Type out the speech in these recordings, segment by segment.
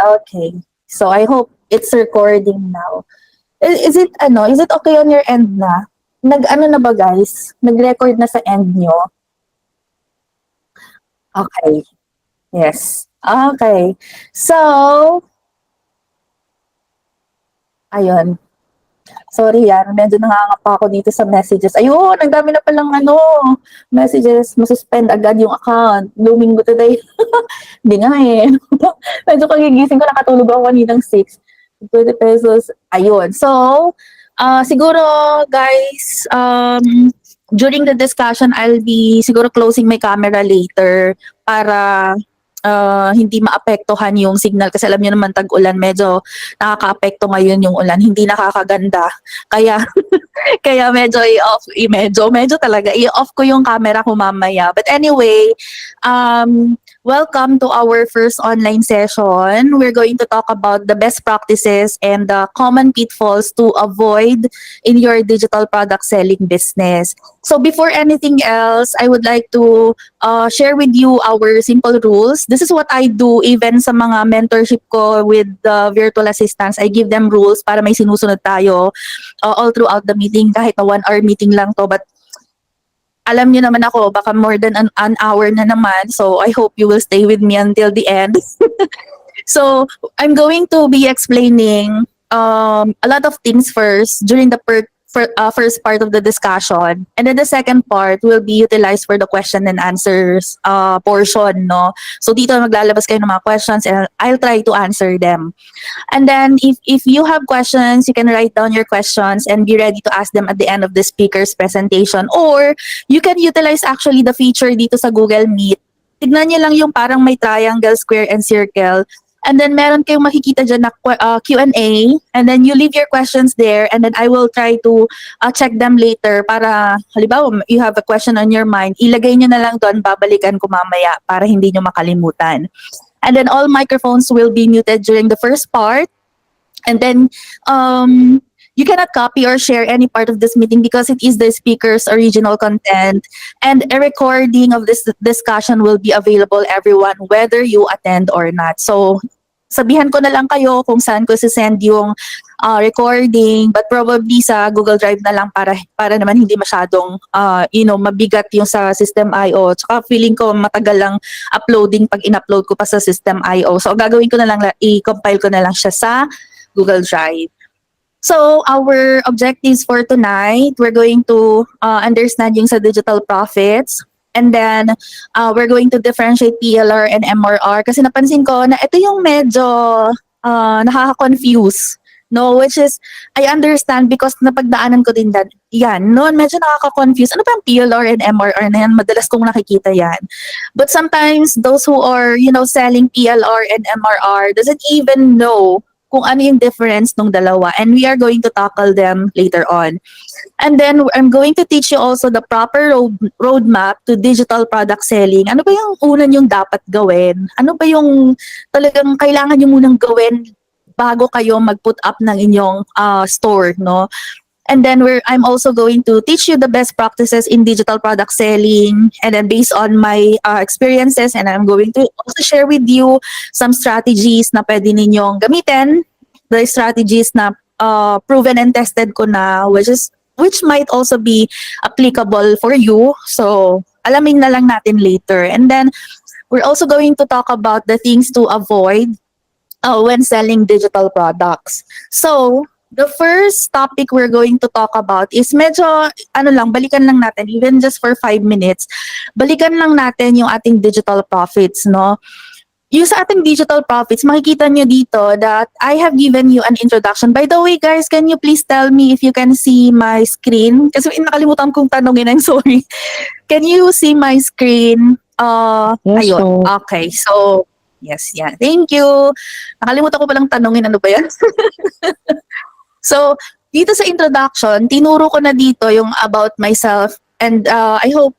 Okay. So I hope it's recording now. Is it okay on your end na? Nag-ano na ba guys? Nag-record na sa end nyo? Okay. Yes. Okay. So, ayun. Sorry yan, medyo nangangapa ako dito sa messages. Ayun, ang dami na palang messages. Masuspend agad yung account. Blooming ko today. Hindi nga eh. Medyo kagigising ko, nakatulog ako kaninang 6. 20 pesos. Ayun. So, siguro guys, during the discussion, I'll be siguro closing my camera later para hindi maapektuhan yung signal kasi alam niyo naman tag-ulan medyo nakakaapekto ngayon yung ulan, hindi nakakaganda. Kaya kaya medyo talaga i-off ko yung camera ko mamaya. But anyway, welcome to our first online session. We're going to talk about the best practices and the common pitfalls to avoid in your digital product selling business. So before anything else, I would like to share with you our simple rules. This is what I do even sa mga mentorship ko with the virtual assistants. I give them rules para may sinusunod tayo all throughout the meeting kahit na 1 hour meeting lang to, but alam niyo naman ako baka more than an hour na naman, so I hope you will stay with me until the end. So I'm going to be explaining a lot of things first during the first part of the discussion, and then the second part will be utilized for the question and answers portion, no? So dito maglalabas kayo ng mga questions and I'll try to answer them. And then if you have questions, you can write down your questions and be ready to ask them at the end of the speaker's presentation. Or you can utilize actually the feature dito sa Google Meet. Tignan niyo lang yung parang may triangle, square, and circle. And then meron kayong makikita dyan na Q&A. And then you leave your questions there. And then I will try to check them later para, halimbawa, you have a question on your mind, ilagay nyo na lang doon, babalikan ko mamaya para hindi nyo makalimutan. And then all microphones will be muted during the first part. And then you cannot copy or share any part of this meeting because it is the speaker's original content. And a recording of this discussion will be available everyone whether you attend or not. So sabihan ko na lang kayo kung saan ko send yung recording, but probably sa Google Drive na lang para naman hindi masyadong mabigat yung sa System IO. Tsaka feeling ko matagal lang uploading pag in-upload ko pa sa System IO. So gagawin ko na lang, i-compile ko na lang siya sa Google Drive. So our objectives for tonight, we're going to understand yung sa digital profits. And then, we're going to differentiate PLR and MRR. Kasi napansin ko na ito yung medyo nakaka-confuse. No, which is, I understand because napagdaanan ko din yan. Noon, medyo nakaka-confuse. Ano ba yung PLR and MRR na yan? Madalas kong nakikita yan. But sometimes, those who are, selling PLR and MRR doesn't even know kung ano yung difference ng dalawa. And we are going to tackle them later on. And then I'm going to teach you also the proper roadmap to digital product selling. Ano ba yung una yung dapat gawin? Ano ba yung talagang kailangan nyo munang gawin bago kayo mag-put up ng inyong store, no? And then I'm also going to teach you the best practices in digital product selling, and then based on my experiences, and I'm going to also share with you some strategies na pwede ninyong gamitin, the strategies na proven and tested ko na, which might also be applicable for you. So alamin na lang natin later. And then we're also going to talk about the things to avoid when selling digital products. So the first topic we're going to talk about is medyo, balikan lang natin, even just for 5 minutes, balikan lang natin yung ating digital profits, no? Yung sa ating digital profits, makikita nyo dito that I have given you an introduction. By the way, guys, can you please tell me if you can see my screen? Kasi nakalimutan kong tanongin, I'm sorry. Can you see my screen? Yes, ayun. po. Okay, so, yes, yeah. Thank you. Nakalimutan ko palang tanongin, ano ba yan? So, dito sa introduction, tinuro ko na dito yung about myself, and I hope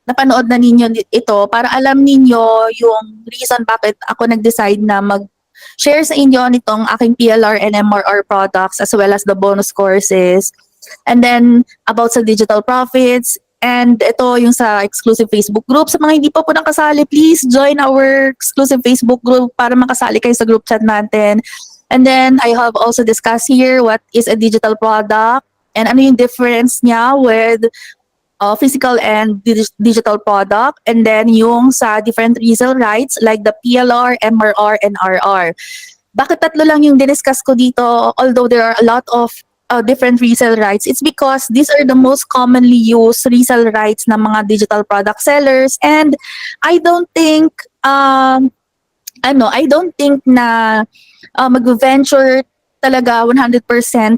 napanood na ninyo ito para alam ninyo yung reason bakit ako nag-decide na mag-share sa inyo nitong aking PLR and MRR products as well as the bonus courses. And then, about sa digital profits, And ito yung sa exclusive Facebook group. Sa mga hindi pa po nakasali, please join our exclusive Facebook group para makasali kayo sa group chat natin. And then I have also discussed here what is a digital product and ano yung difference niya with physical and digital product. And then yung sa different resale rights like the PLR, MRR, and RR. Bakit tatlo lang yung diniscuss ko dito, although there are a lot of different resale rights? It's because these are the most commonly used resale rights ng mga digital product sellers, and I don't think I don't think na mag-venture talaga 100%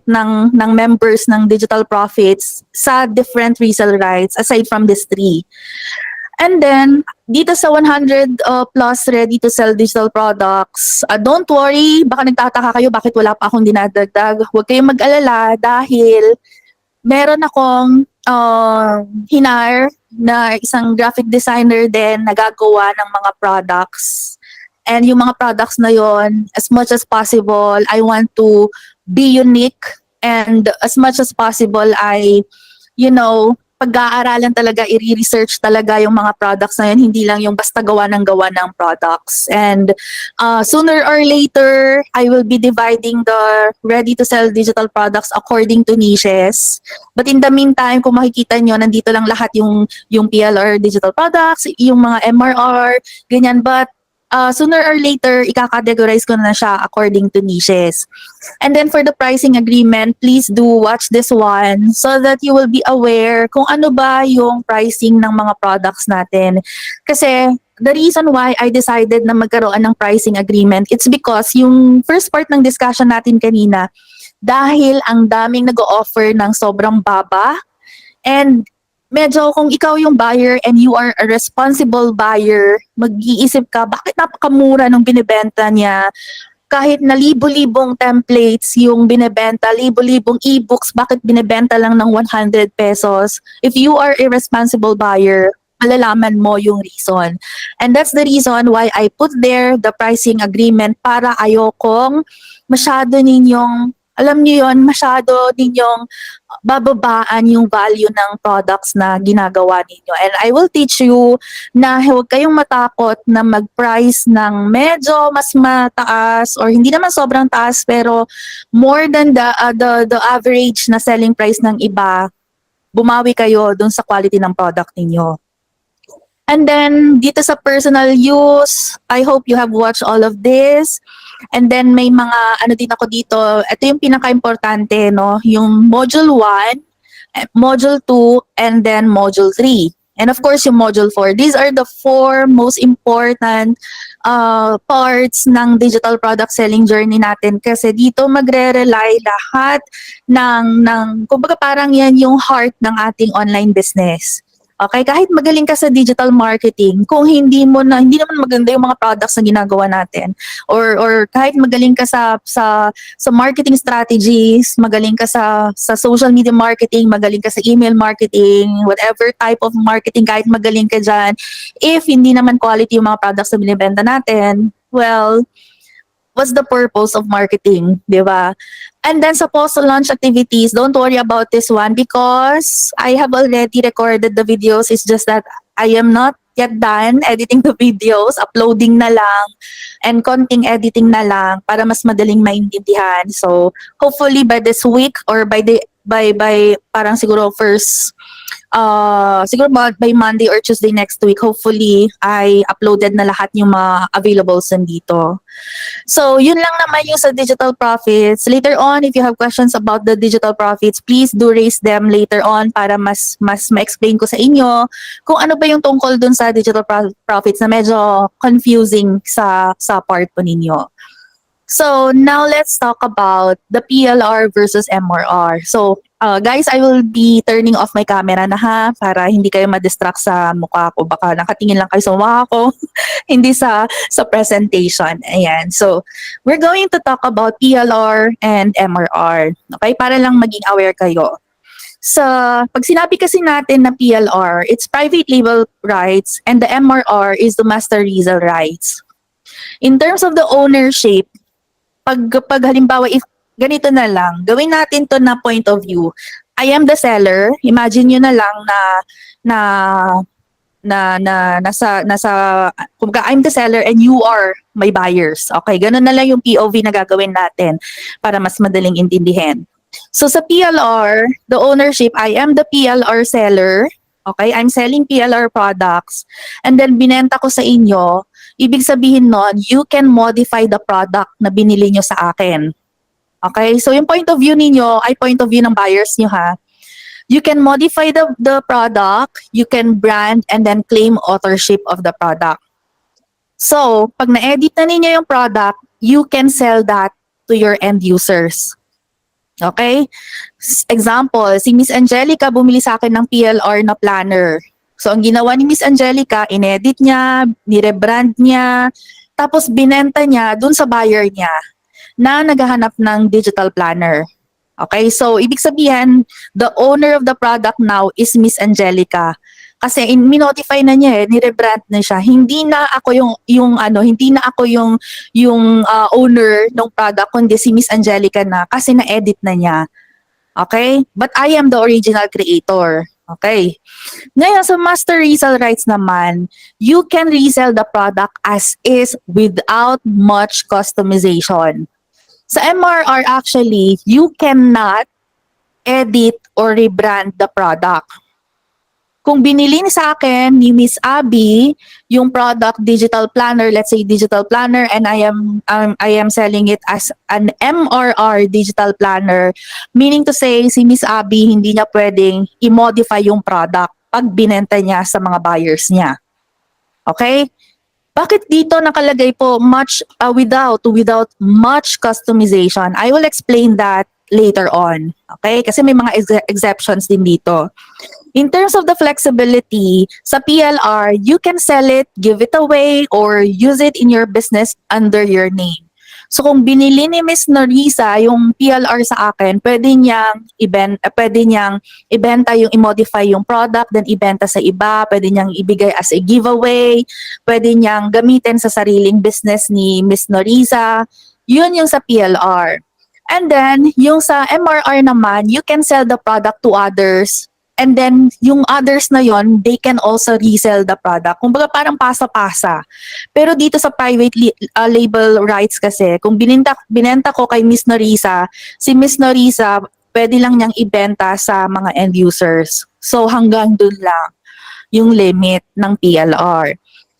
ng members ng Digital Profits sa different resale rights aside from these three. And then, dito sa 100 plus ready to sell digital products, don't worry, baka nagtataka kayo bakit wala pa akong dinadagdag. Huwag kayong mag-alala dahil meron akong hinire na isang graphic designer din na gagawa ng mga products. And yung mga products na yon, as much as possible, I want to be unique, and as much as possible, pag-aaralan talaga, i-research talaga yung mga products na yun, hindi lang yung basta gawa ng products. And sooner or later, I will be dividing the ready-to-sell digital products according to niches. But in the meantime, kung makikita nyo, nandito lang lahat yung PLR digital products, yung mga MRR, ganyan. But sooner or later, ika-categorize ko na siya according to niches. And then for the pricing agreement, please do watch this one so that you will be aware kung ano ba yung pricing ng mga products natin. Kasi the reason why I decided na magkaroon ng pricing agreement, it's because yung first part ng discussion natin kanina, dahil ang daming nag-o-offer ng sobrang baba, and medyo kung ikaw yung buyer and you are a responsible buyer, mag-iisip ka, bakit napakamura nung binibenta niya? Kahit na libo-libong templates yung binibenta, libo-libong ebooks, bakit binibenta lang ng 100 pesos? If you are a responsible buyer, malalaman mo yung reason. And that's the reason why I put there the pricing agreement para ayokong masyado ninyong, alam niyo yon, masyado ninyong bababaan yung value ng products na ginagawa ninyo. And I will teach you na huwag kayong matakot na mag-price ng medyo mas mataas or hindi naman sobrang taas pero more than the average na selling price ng iba. Bumawi kayo dun sa quality ng product ninyo. And then dito sa personal use, I hope you have watched all of this. And then may mga ano din ako dito, ito yung pinaka-importante, no? Yung module 1, module 2, and then module 3. And of course, yung module 4. These are the 4 most important parts ng digital product selling journey natin kasi dito magre-rely lahat ng kumbaga parang yan yung heart ng ating online business. Okay, kahit magaling ka sa digital marketing, kung hindi naman maganda yung mga products na ginagawa natin, or kahit magaling ka sa marketing strategies, magaling ka sa social media marketing, magaling ka sa email marketing, whatever type of marketing, kahit magaling ka dyan, if hindi naman quality yung mga products na binibenta natin, well, what's the purpose of marketing, di ba? And then sa post-launch activities, don't worry about this one because I have already recorded the videos. It's just that I am not yet done editing the videos, uploading na lang, and konting editing na lang para mas madaling maintindihan. So hopefully by this week or by parang siguro siguro by Monday or Tuesday next week, hopefully, I uploaded na lahat yung mga availables nandito. So, yun lang naman yung sa digital profits. Later on, if you have questions about the digital profits, please do raise them later on para mas ma-explain ko sa inyo kung ano ba yung tungkol dun sa digital profits na medyo confusing sa part po ninyo. So, now let's talk about the PLR versus MRR. So, guys, I will be turning off my camera na ha, para hindi kayo ma-distract sa mukha ko. Baka nakatingin lang kayo sa mukha ko, hindi sa presentation. Ayan. So, we're going to talk about PLR and MRR. Okay? Para lang maging aware kayo. Pag sinabi kasi natin na PLR, it's private label rights, and the MRR is the master resale rights. In terms of the ownership, pag halimbawa, if ganito na lang, gawin natin to na point of view. I am the seller. Imagine nyo na lang na nasa kumbaga I'm the seller and you are my buyers. Okay, ganun na lang yung POV na gagawin natin para mas madaling intindihin. So sa PLR, the ownership, I am the PLR seller. Okay, I'm selling PLR products and then binenta ko sa inyo. Ibig sabihin nun, you can modify the product na binili nyo sa akin. Okay, so yung point of view ninyo ay point of view ng buyers nyo ha. You can modify the product, you can brand, and then claim authorship of the product. So, pag na-edit na ninyo yung product, you can sell that to your end users. Okay? Example, si Miss Angelica bumili sa akin ng PLR na planner. So, ang ginawa ni Miss Angelica, inedit niya, nirebrand niya, tapos binenta niya dun sa buyer niya na naghahanap ng digital planner. Okay, so ibig sabihin, the owner of the product now is Miss Angelica. Kasi minotify na niya ni-rebrand na siya. Hindi na ako hindi na ako yung owner ng product kundi si Miss Angelica na kasi na-edit na niya. Okay? But I am the original creator. Okay. Ngayon sa master resale rights naman, you can resell the product as is without much customization. Sa MRR actually, you cannot edit or rebrand the product. Kung binili sa akin ni Miss Abby yung product digital planner, let's say digital planner, and I am selling it as an MRR digital planner, meaning to say si Miss Abby hindi niya pwedeng i-modify yung product pag binenta niya sa mga buyers niya. Okay? Bakit dito nakalagay po without much customization? I will explain that later on. Okay? Kasi may mga exceptions din dito. In terms of the flexibility, sa PLR, you can sell it, give it away, or use it in your business under your name. So kung binili ni Miss Norisa yung PLR sa akin, pwede niyang ibenta yung i-modify yung product, then ibenta sa iba, pwede niyang ibigay as a giveaway, pwede niyang gamitin sa sariling business ni Miss Norisa. Yun yung sa PLR. And then, yung sa MRR naman, you can sell the product to others. And then, yung others na yon, they can also resell the product. Kumbaga parang pasa-pasa. Pero dito sa private label rights kasi, kung binenta ko kay Miss Norisa, si Miss Norisa, pwede lang niyang ibenta sa mga end users. So, hanggang dun lang yung limit ng PLR.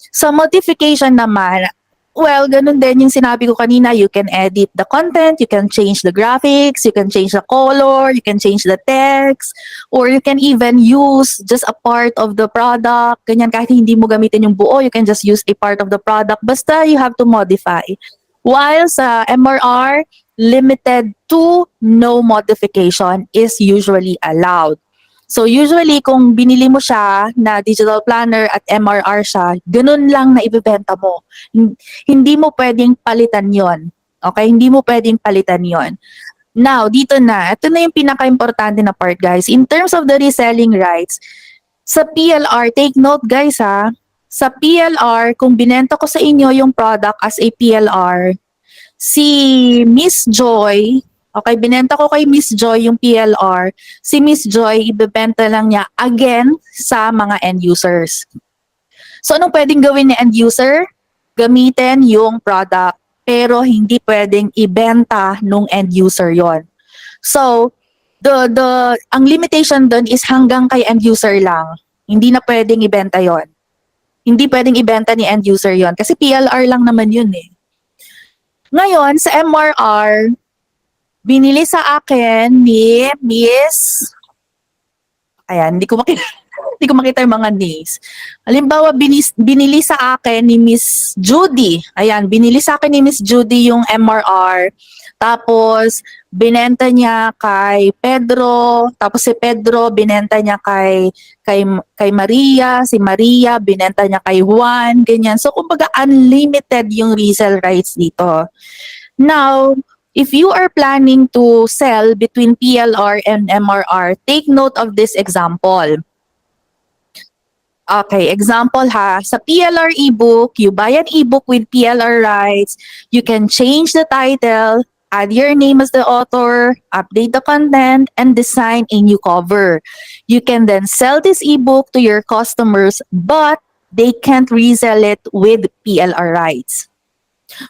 Sa modification naman, well, ganun din yung sinabi ko kanina, you can edit the content, you can change the graphics, you can change the color, you can change the text, or you can even use just a part of the product. Ganyan, kahit hindi mo gamitin yung buo, you can just use a part of the product. Basta you have to modify. While sa MRR, limited to no modification is usually allowed. So usually kung binili mo siya na digital planner at MRR siya, ganun lang na ibebenta mo. Hindi mo pwedeng palitan yon. Okay? Hindi mo pwedeng palitan yon. Now, dito na. Ito na yung pinaka-importante na part, guys. In terms of the reselling rights, sa PLR, take note guys ha, sa PLR, kung binenta ko sa inyo yung product as a PLR, si Miss Joy, okay, binenta ko kay Miss Joy yung PLR. Si Miss Joy, ibebenta lang niya again sa mga end users. So, anong pwedeng gawin ni end user? Gamitin yung product, pero hindi pwedeng ibenta nung end user yon. So, ang limitation doon is hanggang kay end user lang. Hindi na pwedeng ibenta yon. Hindi pwedeng ibenta ni end user yon kasi PLR lang naman yun eh. Ngayon, sa MRR, binili sa akin ni Miss... Ayan, hindi ko makita yung mga names. Halimbawa, binili sa akin ni Miss Judy. Ayan, binili sa akin ni Miss Judy yung MRR. Tapos, binenta niya kay Pedro. Tapos si Pedro, binenta niya kay Maria. Si Maria, binenta niya kay Juan. Ganyan. So, kumbaga, unlimited yung resale rights dito. Now, if you are planning to sell between PLR and MRR, take note of this example. Okay, example ha. Sa PLR ebook, you buy an ebook with PLR rights. You can change the title. add your name as the author, update the content, and design a new cover. You can then sell this ebook to your customers, but they can't resell it with PLR rights.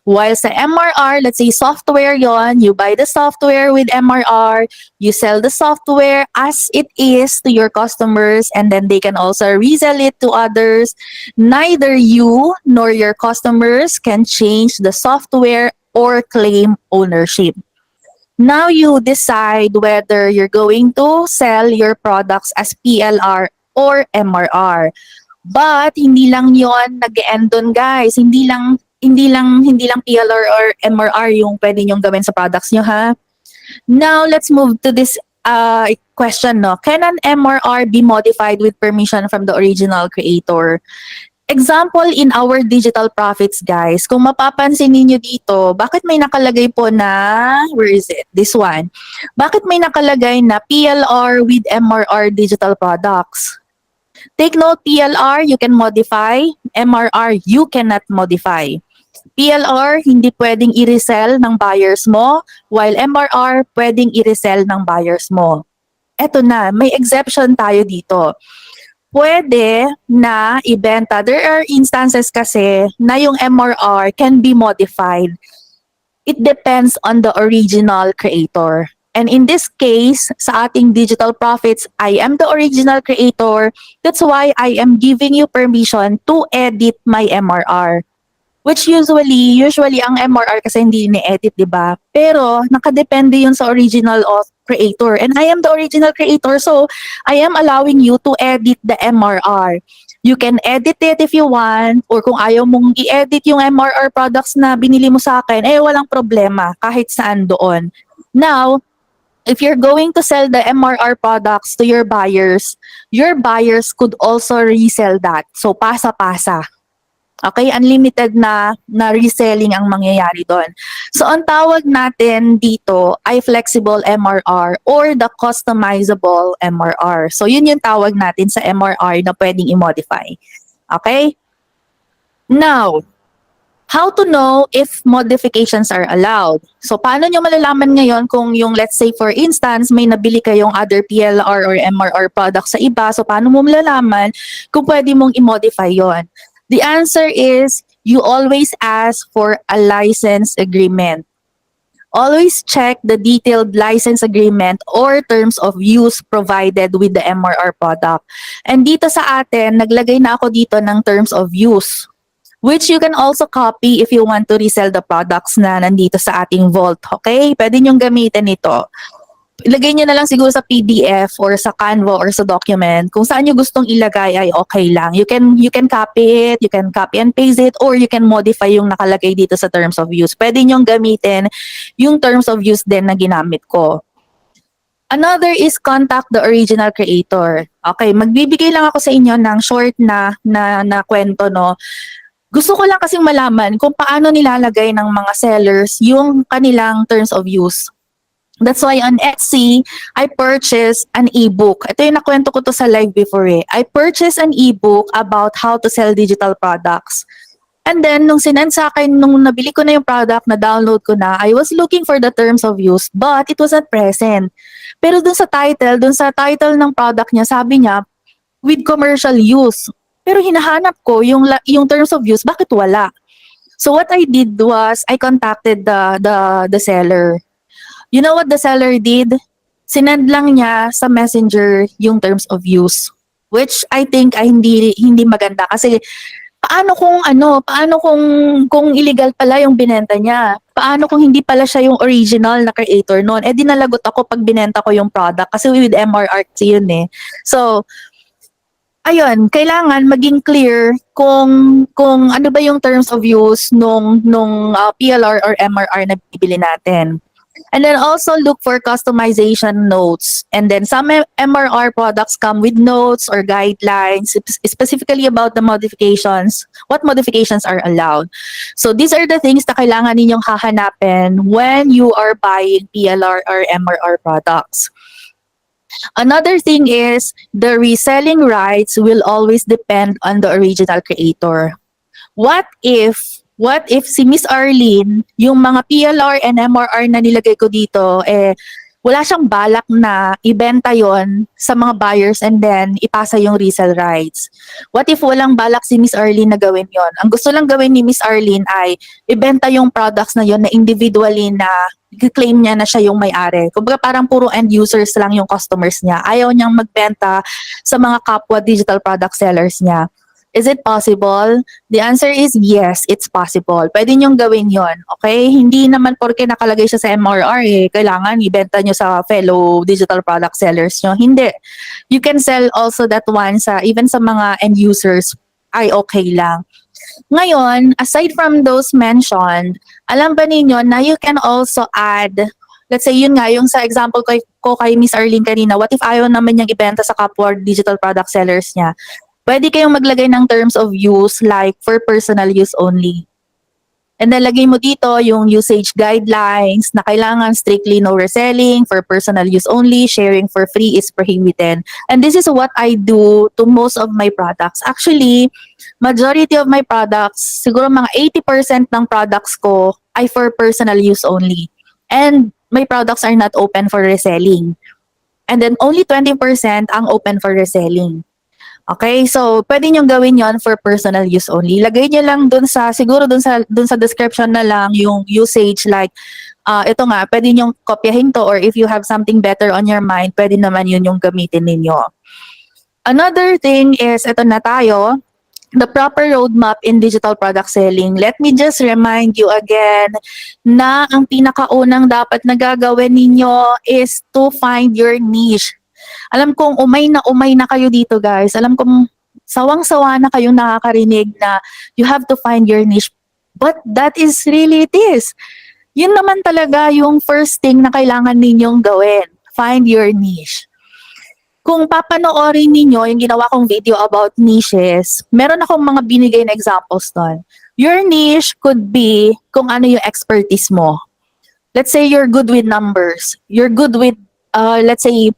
While sa MRR, let's say software yon, you buy the software with MRR, you sell the software as it is to your customers, and then they can also resell it to others. Neither you nor your customers can change the software or claim ownership. Now you decide whether you're going to sell your products as PLR or MRR. But hindi lang 'yon nag-e-end dun, guys. Hindi lang PLR or MRR yung pwede niyong gawin sa products niyo, ha. Now let's move to this question, no. Can an MRR be modified with permission from the original creator? Example in our digital profits, guys. Kung mapapansin niyo dito, bakit may nakalagay po na, where is it? This one. Bakit may nakalagay na PLR with MRR digital products? Take note, PLR, you can modify. MRR, you cannot modify. PLR, hindi pwedeng i-resell ng buyers mo, while MRR, pwedeng i-resell ng buyers mo. Eto na, may exception tayo dito. Pwede na ibenta. There are instances kasi na yung MRR can be modified. It depends on the original creator. And in this case, sa ating digital profits, I am the original creator. That's why I am giving you permission to edit my MRR. Which usually ang MRR kasi hindi ni-edit, di ba? Pero nakadepende yun sa original creator. And I am the original creator, so I am allowing you to edit the MRR. You can edit it if you want, or kung ayaw mong i-edit yung MRR products na binili mo sa akin, walang problema, kahit saan doon. Now, if you're going to sell the MRR products to your buyers could also resell that. So, pasa-pasa. Okay, unlimited na reselling ang mangyayari doon. So, ang tawag natin dito ay flexible MRR or the customizable MRR. So, yun yung tawag natin sa MRR na pwedeng i-modify. Okay? Now, how to know if modifications are allowed? So, paano nyo malalaman ngayon kung yung, let's say for instance, may nabili kayong other PLR or MRR products sa iba, so paano mo malalaman kung pwede mong i-modify yon? The answer is, you always ask for a license agreement. Always check the detailed license agreement or terms of use provided with the MRR product. And dito sa atin, naglagay na ako dito ng terms of use, which you can also copy if you want to resell the products na nandito sa ating vault. Okay? Pwede nyong gamitin ito. Ilagay nyo na lang siguro sa PDF or sa Canva or sa document. Kung saan nyo gustong ilagay ay okay lang. You can copy it, you can copy and paste it, or you can modify yung nakalagay dito sa terms of use. Pwede nyong gamitin yung terms of use din na ginamit ko. Another is contact the original creator. Okay, magbibigay lang ako sa inyo ng short na kwento, no. Gusto ko lang kasing malaman kung paano nilalagay ng mga sellers yung kanilang terms of use. That's why on Etsy, I purchased an ebook. Ito yung nakwento ko to sa live before eh. I purchased an ebook about how to sell digital products. And then, nung sinend sa akin, nung nabili ko na yung product, na-download ko na, I was looking for the terms of use, but it wasn't present. Pero dun sa title ng product niya, sabi niya, with commercial use. Pero hinahanap ko yung terms of use, bakit wala? So what I did was, I contacted the seller. You know what the seller did? Sinend lang niya sa Messenger yung terms of use, which I think ay hindi maganda kasi paano kung illegal pala yung binenta niya? Paano kung hindi pala siya yung original na creator noon? Dinalagot ako pag binenta ko yung product kasi with MRR yun eh. So, ayun, kailangan maging clear kung ano ba yung terms of use nung PLR or MRR na bibili natin. And then also look for customization notes. And then some MRR products come with notes or guidelines specifically about the modifications, what modifications are allowed. So these are the things na kailangan ninyong hahanapin when you are buying PLR or MRR products. Another thing is the reselling rights will always depend on the original creator. What if What if si Miss Arlene, yung mga PLR and MRR na nilagay ko dito, wala siyang balak na ibenta yon sa mga buyers and then ipasa yung resale rights. What if walang balak si Miss Arlene na gawin yon? Ang gusto lang gawin ni Miss Arlene ay ibenta yung products na yon na individually na claim niya na siya yung may-ari. Kumbaga parang puro end users lang yung customers niya. Ayaw niyang magbenta sa mga kapwa digital product sellers niya. Is it possible? The answer is yes, it's possible. Pwede niyong gawin yon, okay? Hindi naman porke nakalagay siya sa MRR, kailangan ibenta niyo sa fellow digital product sellers niyo. Hindi. You can sell also that one sa even sa mga end users ay okay lang. Ngayon, aside from those mentioned, alam ba ninyo na you can also add, let's say yun nga, yung sa example ko kay Miss Arlene kanina, what if ayaw naman niyang ibenta sa kapwa digital product sellers niya? Pwede kayong maglagay ng terms of use like for personal use only. And then lagay mo dito yung usage guidelines na kailangan strictly no reselling, for personal use only, sharing for free is prohibited. And this is what I do to most of my products. Actually, majority of my products, siguro mga 80% ng products ko ay for personal use only. And my products are not open for reselling. And then only 20% ang open for reselling. Okay, so pwede nyo gawin yon for personal use only. Lagay nyo lang dun sa, siguro dun sa description na lang yung usage like, ito nga, pwede nyo kopyahin to or if you have something better on your mind, pwede naman yun yung gamitin ninyo. Another thing is, ito na tayo, the proper roadmap in digital product selling. Let me just remind you again na ang pinakaunang dapat na gagawin ninyo is to find your niche. Alam kong umay na kayo dito guys. Alam kong sawang-sawa na kayong nakakarinig na you have to find your niche. But that is really it is. Yun naman talaga yung first thing na kailangan ninyong gawin. Find your niche. Kung papanoorin ninyo yung ginawa kong video about niches, meron akong mga binigay na examples doon. Your niche could be kung ano yung expertise mo. Let's say you're good with numbers. You're good with, let's say,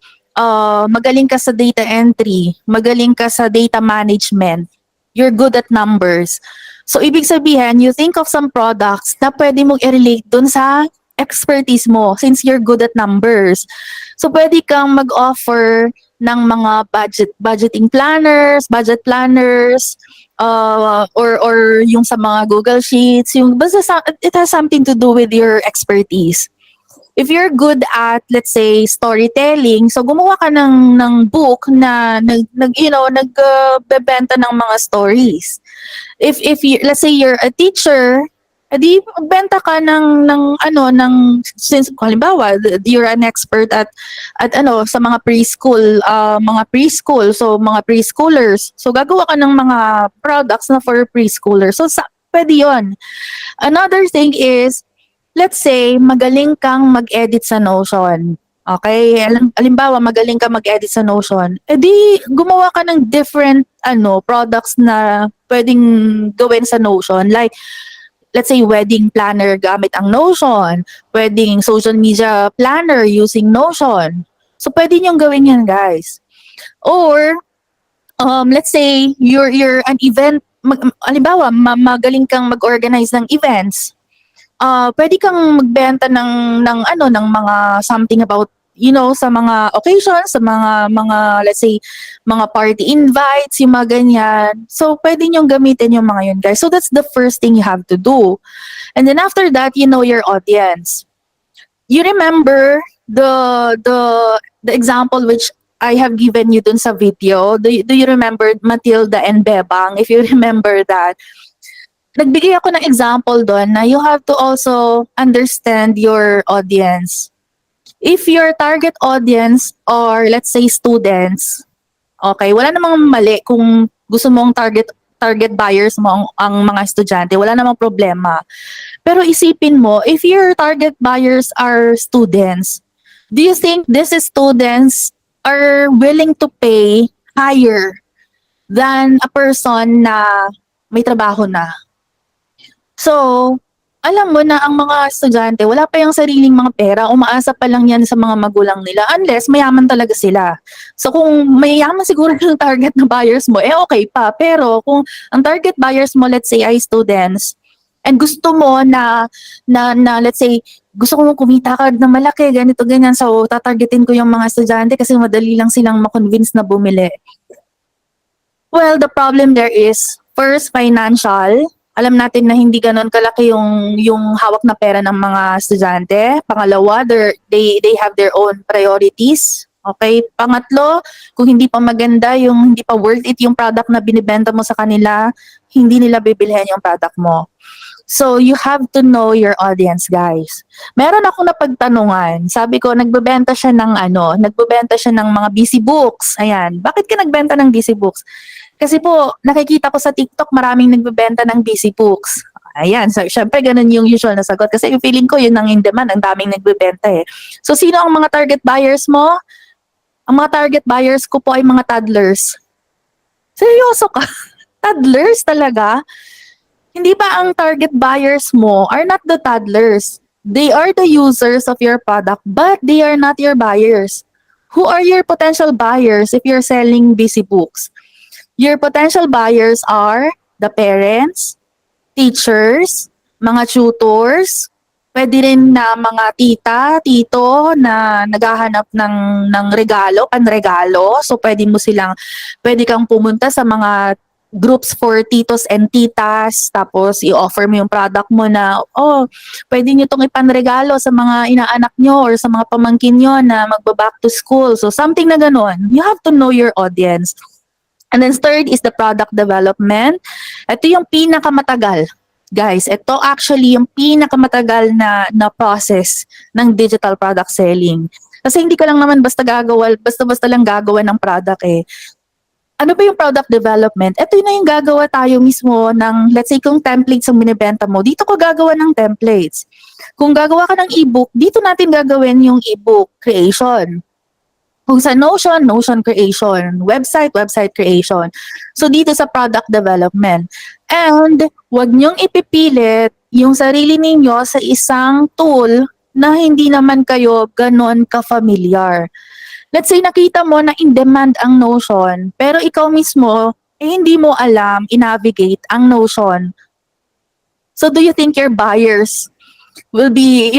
magaling ka sa data entry, magaling ka sa data management, you're good at numbers. So, ibig sabihin, you think of some products na pwede mong i-relate dun sa expertise mo since you're good at numbers. So, pwede kang mag-offer ng mga budgeting planners, budget planners, or yung sa mga Google Sheets, yung basta it has something to do with your expertise. If you're good at, let's say, storytelling, so gumawa ka ng book na nagbebenta ng mga stories. If you, let's say you're a teacher, edi benta ka since halimbawa you're an expert at sa mga preschool, so mga preschoolers. So gagawa ka ng mga products na for preschoolers. So pwede 'yon. Another thing is, let's say, magaling kang mag-edit sa Notion. Okay? Halimbawa, magaling kang mag-edit sa Notion. Edi, gumawa ka ng different products na pwedeng gawin sa Notion. Like, let's say, wedding planner gamit ang Notion. Pwedeng social media planner using Notion. So, pwede niyong gawin yan, guys. Or, let's say, you're an event, halimbawa, magaling kang mag-organize ng events. Pwede kang magbenta ng mga something about, sa mga occasions, sa mga let's say, mga party invites, yung mga ganyan. So, pwede nyong gamitin yung mga yun, guys. So, that's the first thing you have to do. And then after that, you know your audience. You remember the example which I have given you dun sa video. Do you remember Matilda and Bebang? If you remember that, nagbigay ako ng example doon na you have to also understand your audience. If your target audience or let's say students, okay, wala namang mali kung gusto mong target buyers mo ang mga estudyante, wala namang problema. Pero isipin mo, if your target buyers are students, do you think these students are willing to pay higher than a person na may trabaho na? So, alam mo na ang mga estudyante, wala pa yung sariling mga pera, umaasa pa lang yan sa mga magulang nila unless mayaman talaga sila. So, kung mayaman siguro yung target na buyers mo, okay pa. Pero kung ang target buyers mo, let's say, ay students, and gusto mo na let's say, gusto ko mong kumita ka na malaki, ganito, ganyan. So, tatargetin ko yung mga estudyante kasi madali lang silang ma-convince na bumili. Well, the problem there is, first, financial. Alam natin na hindi gano'n kalaki yung hawak na pera ng mga estudyante. Pangalawa, they have their own priorities. Okay? Pangatlo, kung hindi pa maganda, hindi pa worth it yung product na binibenta mo sa kanila, hindi nila bibilhin yung product mo. So, you have to know your audience, guys. Meron akong napagtanungan. Sabi ko, nagbebenta siya ng mga busy books. Ayan. Bakit ka nagbenta ng busy books? Kasi po, nakikita ko sa TikTok, maraming nagbebenta ng busy books. Ayan. So, syempre, ganun yung usual na sagot. Kasi yung feeling ko, yun ang in demand. Ang daming nagbebenta eh. So, sino ang mga target buyers mo? Ang mga target buyers ko po ay mga toddlers. Seryoso ka? Toddlers talaga? Hindi ba ang target buyers mo are not the toddlers? They are the users of your product, but they are not your buyers. Who are your potential buyers if you're selling busy books? Your potential buyers are the parents, teachers, mga tutors, pwede rin na mga tita, tito na naghahanap ng regalo, panregalo. So pwede kang pumunta sa mga groups for titos and titas, tapos i-offer mo yung product mo na, oh, pwede nyo itong ipanregalo sa mga inaanak nyo or sa mga pamangkin nyo na magba-back to school. So something na ganun. You have to know your audience. And then third is the product development. Ito yung pinakamatagal. Guys, ito actually yung pinakamatagal na process ng digital product selling. Kasi hindi ka lang naman basta-basta lang gagawa ng product eh. Ano ba yung product development? Ito na yung gagawa tayo mismo ng, let's say, kung templates ang binibenta mo, dito ko gagawa ng templates. Kung gagawa ka ng ebook, dito natin gagawin yung ebook creation. Kung sa Notion creation. Website creation. So, dito sa product development. And, wag niyong ipipilit yung sarili ninyo sa isang tool na hindi naman kayo ganon ka-familiar. Let's say nakita mo na in demand ang Notion, pero ikaw mismo, hindi mo alam i-navigate ang Notion. So do you think your buyers will be,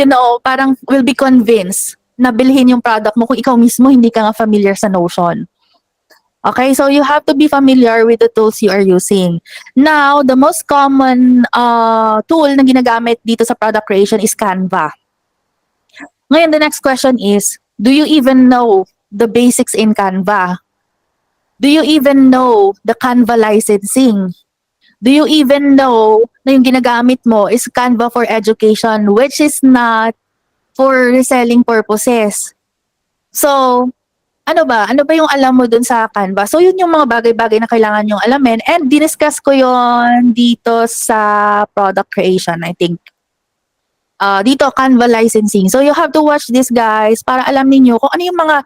will be convinced na bilhin yung product mo kung ikaw mismo hindi ka nga familiar sa Notion? Okay, so you have to be familiar with the tools you are using. Now, the most common tool na ginagamit dito sa product creation is Canva. Ngayon, the next question is, do you even know the basics in Canva? Do you even know the Canva licensing? Do you even know na yung ginagamit mo is Canva for education, which is not for reselling purposes? So, ano ba? Ano ba yung alam mo dun sa Canva? So, yun yung mga bagay-bagay na kailangan yung alamin. And diniscuss ko yon dito sa product creation, I think. Dito, Canva licensing. So, you have to watch this, guys, para alam niyo kung ano yung mga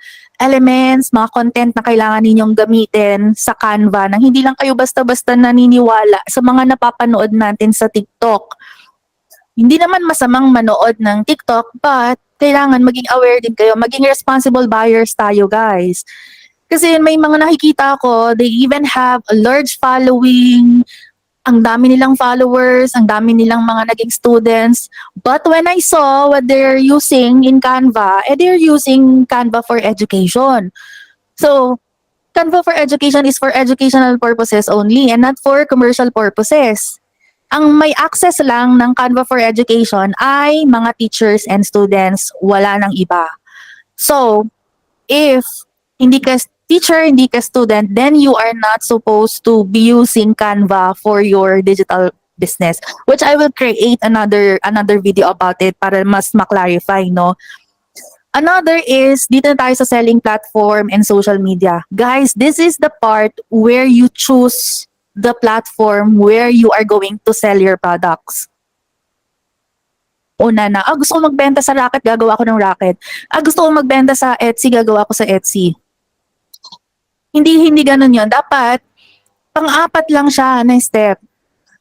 elements, mga content na kailangan ninyong gamitin sa Canva nang hindi lang kayo basta-basta naniniwala sa mga napapanood natin sa TikTok. Hindi naman masamang manood ng TikTok, but kailangan maging aware din kayo. Maging responsible buyers tayo, guys. Kasi may mga nakikita ko, they even have a large following, ang dami nilang followers, ang dami nilang mga naging students. But when I saw what they're using in Canva, they're using Canva for education. So, Canva for education is for educational purposes only and not for commercial purposes. Ang may access lang ng Canva for education ay mga teachers and students, wala nang iba. So, if hindi ka teacher, hindi ka student, then you are not supposed to be using Canva for your digital business, which I will create another video about it para mas ma-clarify, no? Another is, dito na tayo sa selling platform and social media. Guys, this is the part where you choose the platform where you are going to sell your products. Una na, gusto ko magbenta sa Racket, gagawa ko ng Racket. Gusto ko magbenta sa Etsy, gagawa ko sa Etsy. Hindi ganun yun. Dapat, pang-apat lang siya na step.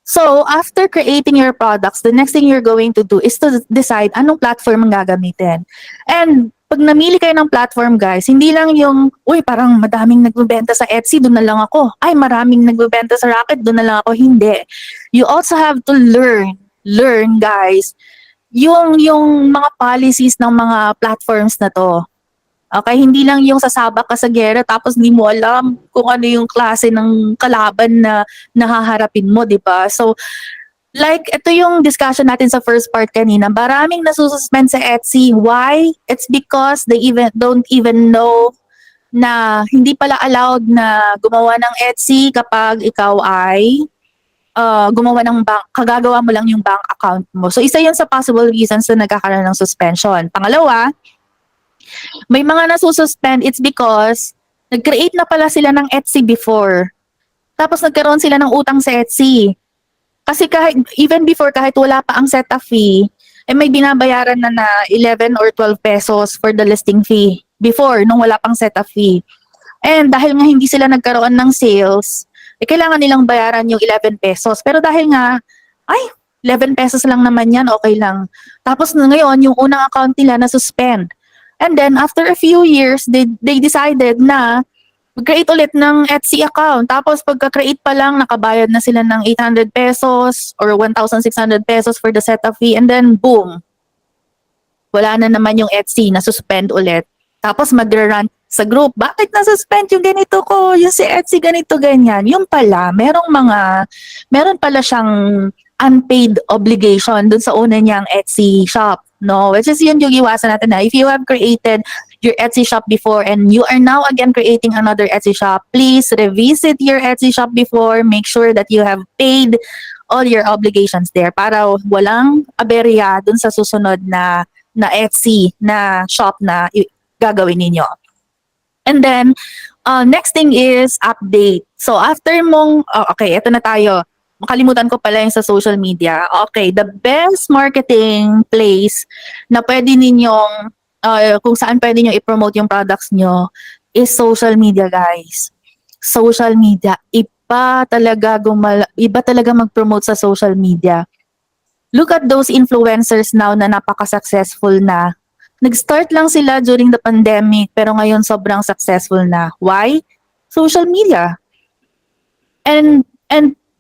So, after creating your products, the next thing you're going to do is to decide anong platform ang gagamitin. And pag namili kayo ng platform, guys, hindi lang yung, parang madaming nagbebenta sa Etsy, doon na lang ako. Ay, maraming nagbebenta sa Racket, doon na lang ako. Hindi. You also have to learn learn, guys, yung mga policies ng mga platforms na to. Okay, hindi lang yung sasabak ka sa gera tapos hindi mo alam kung ano yung klase ng kalaban na nahaharapin mo, 'di ba? So, like ito yung discussion natin sa first part kanina. Maraming nasususpend sa Etsy. Why? It's because they even don't even know na hindi pala allowed na gumawa ng Etsy kapag ikaw ay gumawa ng bank, kagagawa mo lang yung bank account mo. So, isa yun sa possible reasons na nagkakaroon ng suspension. Pangalawa, may mga nasususpend, it's because nag-create na pala sila ng Etsy before. Tapos nagkaroon sila ng utang sa Etsy. Kasi kahit, even before, kahit wala pa ang setup fee, eh may binabayaran na 11 or 12 pesos for the listing fee. Before, nung wala pang setup fee. And dahil nga hindi sila nagkaroon ng sales, eh kailangan nilang bayaran yung 11 pesos. Pero dahil nga, ay, 11 pesos lang naman yan, okay lang. Tapos ngayon, yung unang account nila na-suspend. And then, after a few years, they decided na mag-create ulit ng Etsy account. Tapos pagka-create pa lang, nakabayad na sila ng 800 pesos or 1,600 pesos for the setup fee. And then, boom, wala na naman yung Etsy, na-suspend ulit. Tapos mag-rant sa group, bakit na-suspend yung ganito ko, yung si Etsy ganito, ganyan. Yung pala, meron pala siyang unpaid obligation dun sa una niyang Etsy shop, no? Which is yun yung iwasan natin na if you have created your Etsy shop before and you are now again creating another Etsy shop, please revisit your Etsy shop before, make sure that you have paid all your obligations there para walang aberya dun sa susunod na Etsy na shop na gagawin ninyo. And then, next thing is update. So, after mong, okay, eto na tayo. Makalimutan ko pala yung sa social media. Okay, the best marketing place na pwede ninyong, kung saan pwede nyo i-promote yung products nyo is social media, guys. Social media. Iba talaga mag-promote sa social media. Look at those influencers now na napaka-successful na. Nag-start lang sila during the pandemic pero ngayon sobrang successful na. Why? Social media. And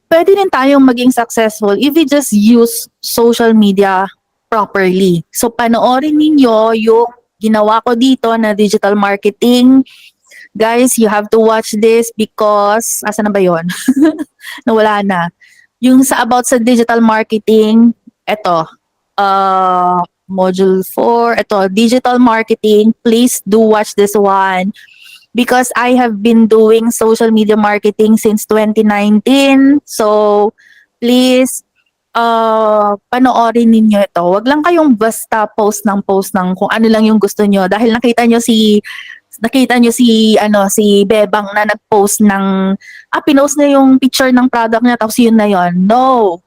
pwede rin tayong maging successful if we just use social media properly. So panoorin ninyo yung ginawa ko dito na digital marketing. Guys, you have to watch this because asa na ba 'yon? Nawala na. Yung sa about sa digital marketing, eto, module 4, ito, digital marketing. Please do watch this one because I have been doing social media marketing since 2019. So, please, panoorin ninyo ito. Wag lang kayong basta post ng kung ano lang yung gusto nyo dahil nakita nyo si Bebang na nag-post ng pinost na yung picture ng product niya tapos yun na yun. No.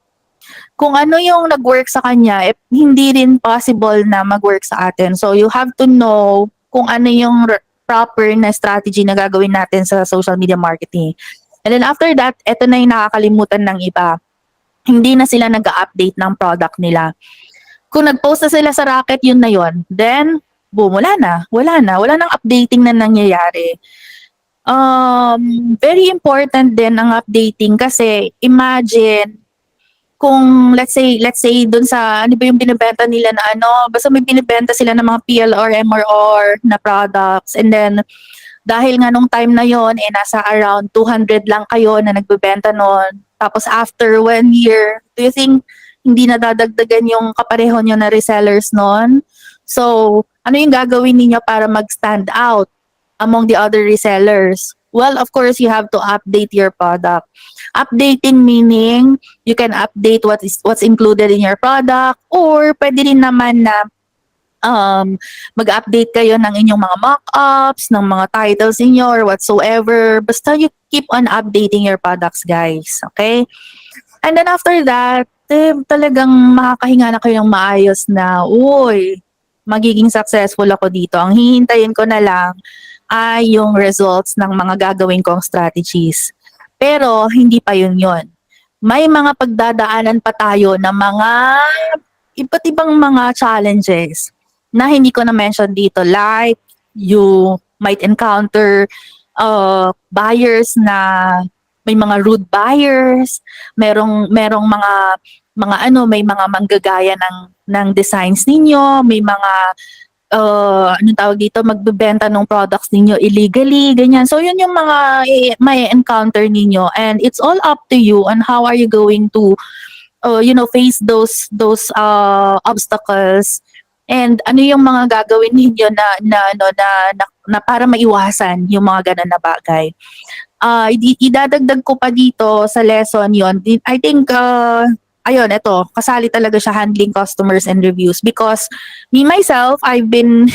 Kung ano yung nag-work sa kanya, hindi rin possible na mag-work sa atin. So you have to know kung ano yung proper na strategy na gagawin natin sa social media marketing. And then after that, eto na yung nakakalimutan ng iba. Hindi na sila nag-update ng product nila. Kung nag-post na sila sa Rocket, yun na yun. Then, boom, wala nang updating na nangyayari. Very important din ang updating kasi imagine kung let's say dun sa ano ba yung binebenta nila na basta may binebenta sila ng mga PLR, MRR na products and then dahil nga nung time na yon nasa around 200 lang kayo na nagbebenta noon tapos after 1 year do you think hindi na dadagdagan yung kapareho nyo na resellers noon? So ano yung gagawin niyo para mag-stand out among the other resellers? Well, of course, you have to update your product. Updating meaning you can update what's included in your product or pwede rin naman na mag-update kayo ng inyong mga mock-ups, ng mga titles niyo or whatsoever. Basta you keep on updating your products, guys. Okay? And then after that, talagang makakahinga na kayo ng maayos na, uy, magiging successful ako dito. Ang hihintayin ko na lang ay yung results ng mga gagawin kong strategies. Pero hindi pa yun. May mga pagdadaanan pa tayo na mga iba't ibang mga challenges na hindi ko na-mention dito. Like, you might encounter buyers na may mga rude buyers, merong mga may mga manggagaya ng designs ninyo, may mga anong tawag dito, magbebenta ng products ninyo illegally, ganyan. So yun yung mga may encounter ninyo, and it's all up to you on how are you going to face those obstacles, and ano yung mga gagawin ninyo na para maiwasan yung mga ganun na bagay. Idadagdag ko pa dito sa lesson yon. I think ayun, ito, kasali talaga siya, handling customers and reviews, because me myself, I've been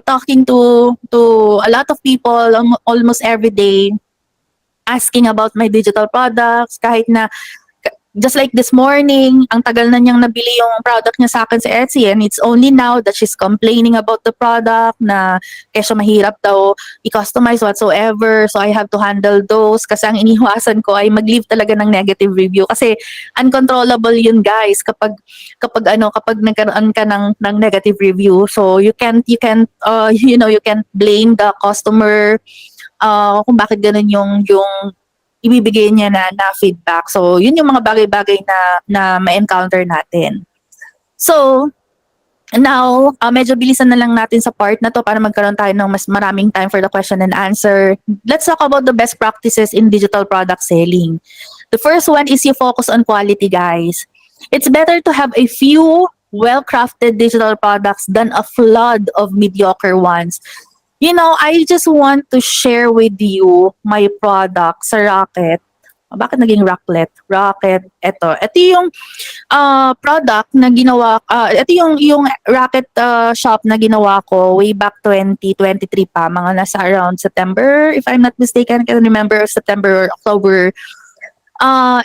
talking to a lot of people almost every day, asking about my digital products, kahit na just like this morning, ang tagal na niyang nabili yung product niya sa akin sa Etsy, and it's only now that she's complaining about the product na kesyo mahirap daw i-customize whatsoever. So I have to handle those, kasi ang iniwasan ko ay mag-leave talaga ng negative review, kasi uncontrollable yun, guys, kapag nagkaroon ka ng negative review. So you can't you can't blame the customer kung bakit ganun yung ibibigay niya na feedback. So, yun yung mga bagay-bagay na ma-encounter natin. So, now, medyo bilisan na lang natin sa part na to para magkaroon tayo ng mas maraming time for the question and answer. Let's talk about the best practices in digital product selling. The first one is you focus on quality, guys. It's better to have a few well-crafted digital products than a flood of mediocre ones. I just want to share with you my product sa Rocket. Bakit naging Rocklet? Rocket, ito yung product na ginawa, ito yung Rocket shop na ginawa ko way back 2023 pa, mga nasa around September, if I'm not mistaken, I can't remember, September or October.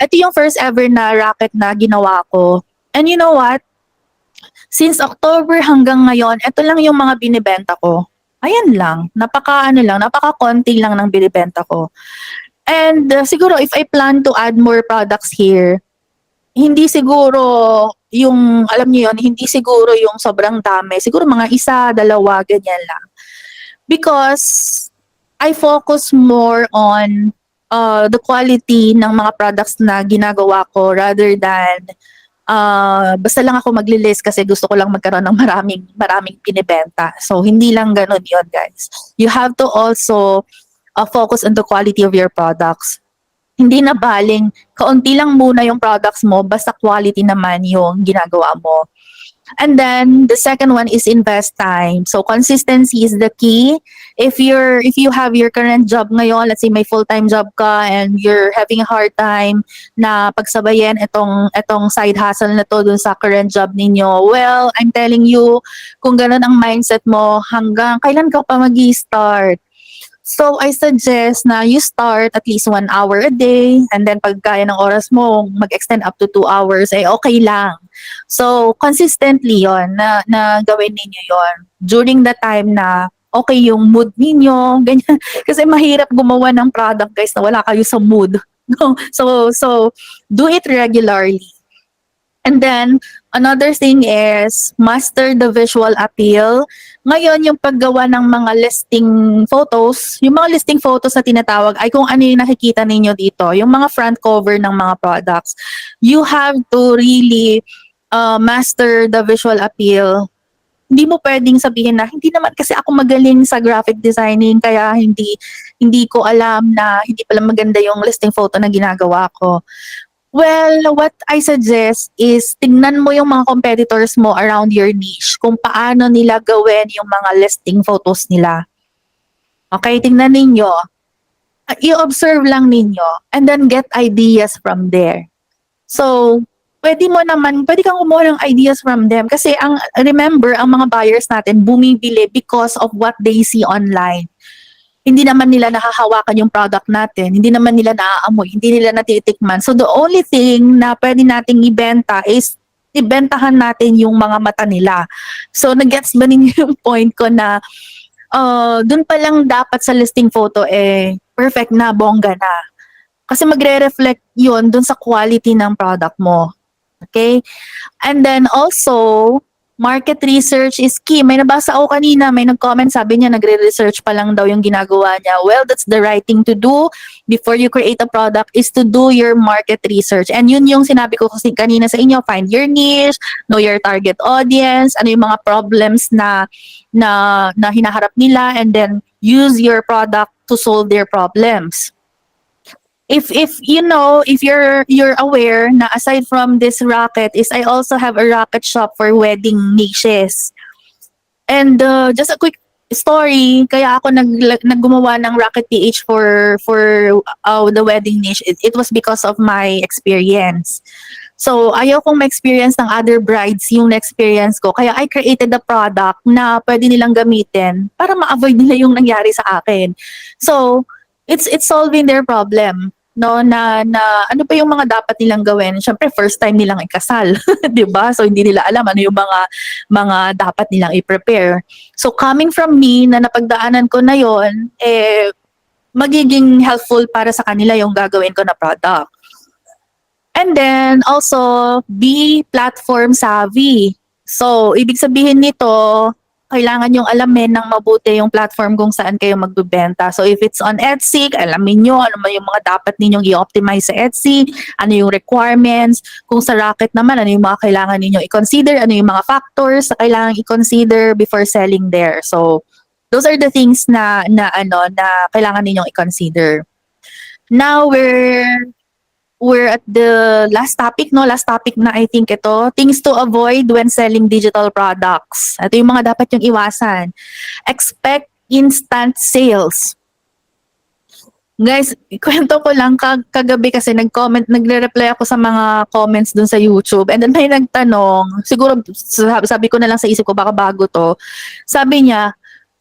Ito yung first ever na Rocket na ginawa ko. And you know what? Since October hanggang ngayon, ito lang yung mga binibenta ko. Ayan lang, napaka-konti lang ng binibenta ko. And siguro if I plan to add more products here, hindi siguro yung, alam niyo yun, hindi siguro yung sobrang dami. Siguro mga isa, dalawa, ganyan lang. Because I focus more on the quality ng mga products na ginagawa ko, rather than basta lang ako magli-list kasi gusto ko lang magkaroon ng maraming binibenta. So, hindi lang ganun yun, guys. You have to also focus on the quality of your products. Hindi na baling, kaunti lang muna yung products mo, basta quality naman yung ginagawa mo. And then the second one is invest time. So consistency is the key. If you have your current job ngayon, let's say may full-time job ka and you're having a hard time na pagsabayan itong side hustle na to dun sa current job ninyo, well, I'm telling you, kung ganun ang mindset mo, hanggang kailan ka pa magi-start? So, I suggest na you start at least 1 hour a day, and then pag kaya ng oras mo, mag-extend up to 2 hours, okay lang. So, consistently yon na gawin ninyo yon during the time na okay yung mood ninyo, ganyan. Kasi mahirap gumawa ng product, guys, na wala kayo sa mood. No? So, do it regularly. And then, another thing is, master the visual appeal. Ngayon, yung paggawa ng mga listing photos, yung mga listing photos na tinatawag ay kung ano yung nakikita ninyo dito, yung mga front cover ng mga products. You have to really master the visual appeal. Hindi mo pwedeng sabihin na, hindi naman kasi ako magaling sa graphic designing, kaya hindi ko alam na hindi pala maganda yung listing photo na ginagawa ko. Well, what I suggest is tingnan mo yung mga competitors mo around your niche, kung paano nila gawin yung mga listing photos nila. Okay, tingnan ninyo. I-observe lang ninyo and then get ideas from there. So, pwede kang kumuha ng ideas from them kasi remember, ang mga buyers natin bumibili because of what they see online. Hindi naman nila nahahawakan yung product natin, hindi naman nila naaamoy, hindi nila natitikman. So the only thing na pwede nating ibenta is ibentahan natin yung mga mata nila. So nag-gets ba ninyo yung point ko na dun pa lang dapat sa listing photo perfect na, bongga na. Kasi magre-reflect yun dun sa quality ng product mo. Okay? And then also, Market research is key. May nabasa ako kanina, may nag-comment, sabi niya nagre-research pa lang daw yung ginagawa niya. Well, that's the right thing to do before you create a product is to do your market research. And yun yung sinabi ko kasi kanina sa inyo, find your niche, know your target audience, ano yung mga problems na hinaharap nila, and then use your product to solve their problems. If you know, if you're aware na aside from this racket is I also have a racket shop for wedding niches. And just a quick story, kaya ako naggumawa ng Racket PH for the wedding niche. It was because of my experience. So, ayaw kong ma-experience ng other brides yung na-experience ko. Kaya I created a product na pwede nilang gamitin para ma-avoid nila yung nangyari sa akin. So, it's solving their problem. No, na ano pa yung mga dapat nilang gawin? Syempre, first time nilang ikasal, 'di ba? So hindi nila alam ano yung mga dapat nilang i-prepare. So coming from me na napagdaanan ko na yon, magiging helpful para sa kanila yung gagawin ko na product. And then also be platform savvy. So ibig sabihin nito, kailangan yung alamin ng mabuti yung platform kung saan kayo magbebenta. So if it's on Etsy, alamin nyo ano man yung mga dapat ninyong i-optimize sa Etsy, ano yung requirements. Kung sa Racket naman, ano yung mga kailangan ninyong i-consider, ano yung mga factors na kailangan i-consider before selling there. So those are the things na kailangan ninyong i-consider. Now we're at the last topic, no? Last topic na I think ito. Things to avoid when selling digital products. Ito yung mga dapat yung iwasan. Expect instant sales. Guys, kwento ko lang, kagabi kasi nagre-reply ako sa mga comments dun sa YouTube. And then may nagtanong, siguro sabi ko na lang sa isip ko, baka bago to. Sabi niya,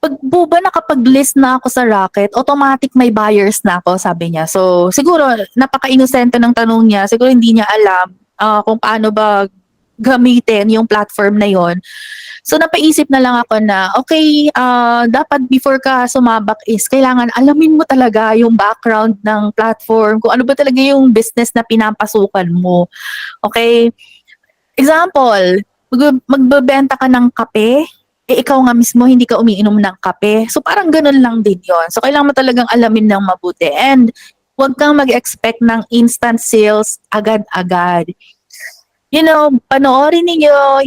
pag ba nakapag-list na ako sa Racket, automatic may buyers na ako, sabi niya. So, siguro, napaka-inosente ng tanong niya. Siguro hindi niya alam kung paano ba gamitin yung platform na yon. So, napaisip na lang ako na, okay, dapat before ka sumabak is, kailangan alamin mo talaga yung background ng platform, kung ano ba talaga yung business na pinapasukan mo. Okay? Example, magbebenta ka ng kape, ikaw nga mismo hindi ka umiinom ng kape. So parang ganun lang din yon. So kailangan mo talagang alamin ng mabuti. And huwag kang mag-expect ng instant sales agad-agad. You know, panoorin niyo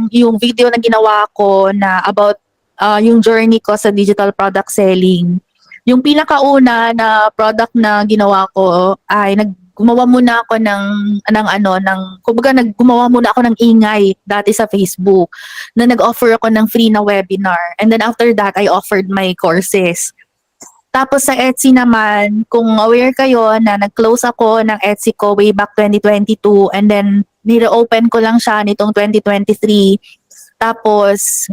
yung video na ginawa ko na about yung journey ko sa digital product selling. Yung pinakauna na product na ginawa ko ay gumawa muna ako gumawa muna ako ng ingay dati sa Facebook na nag-offer ako ng free na webinar. And then after that, I offered my courses. Tapos sa Etsy naman, kung aware kayo na nag-close ako ng Etsy ko way back 2022 and then nire-open ko lang siya nitong 2023. Tapos,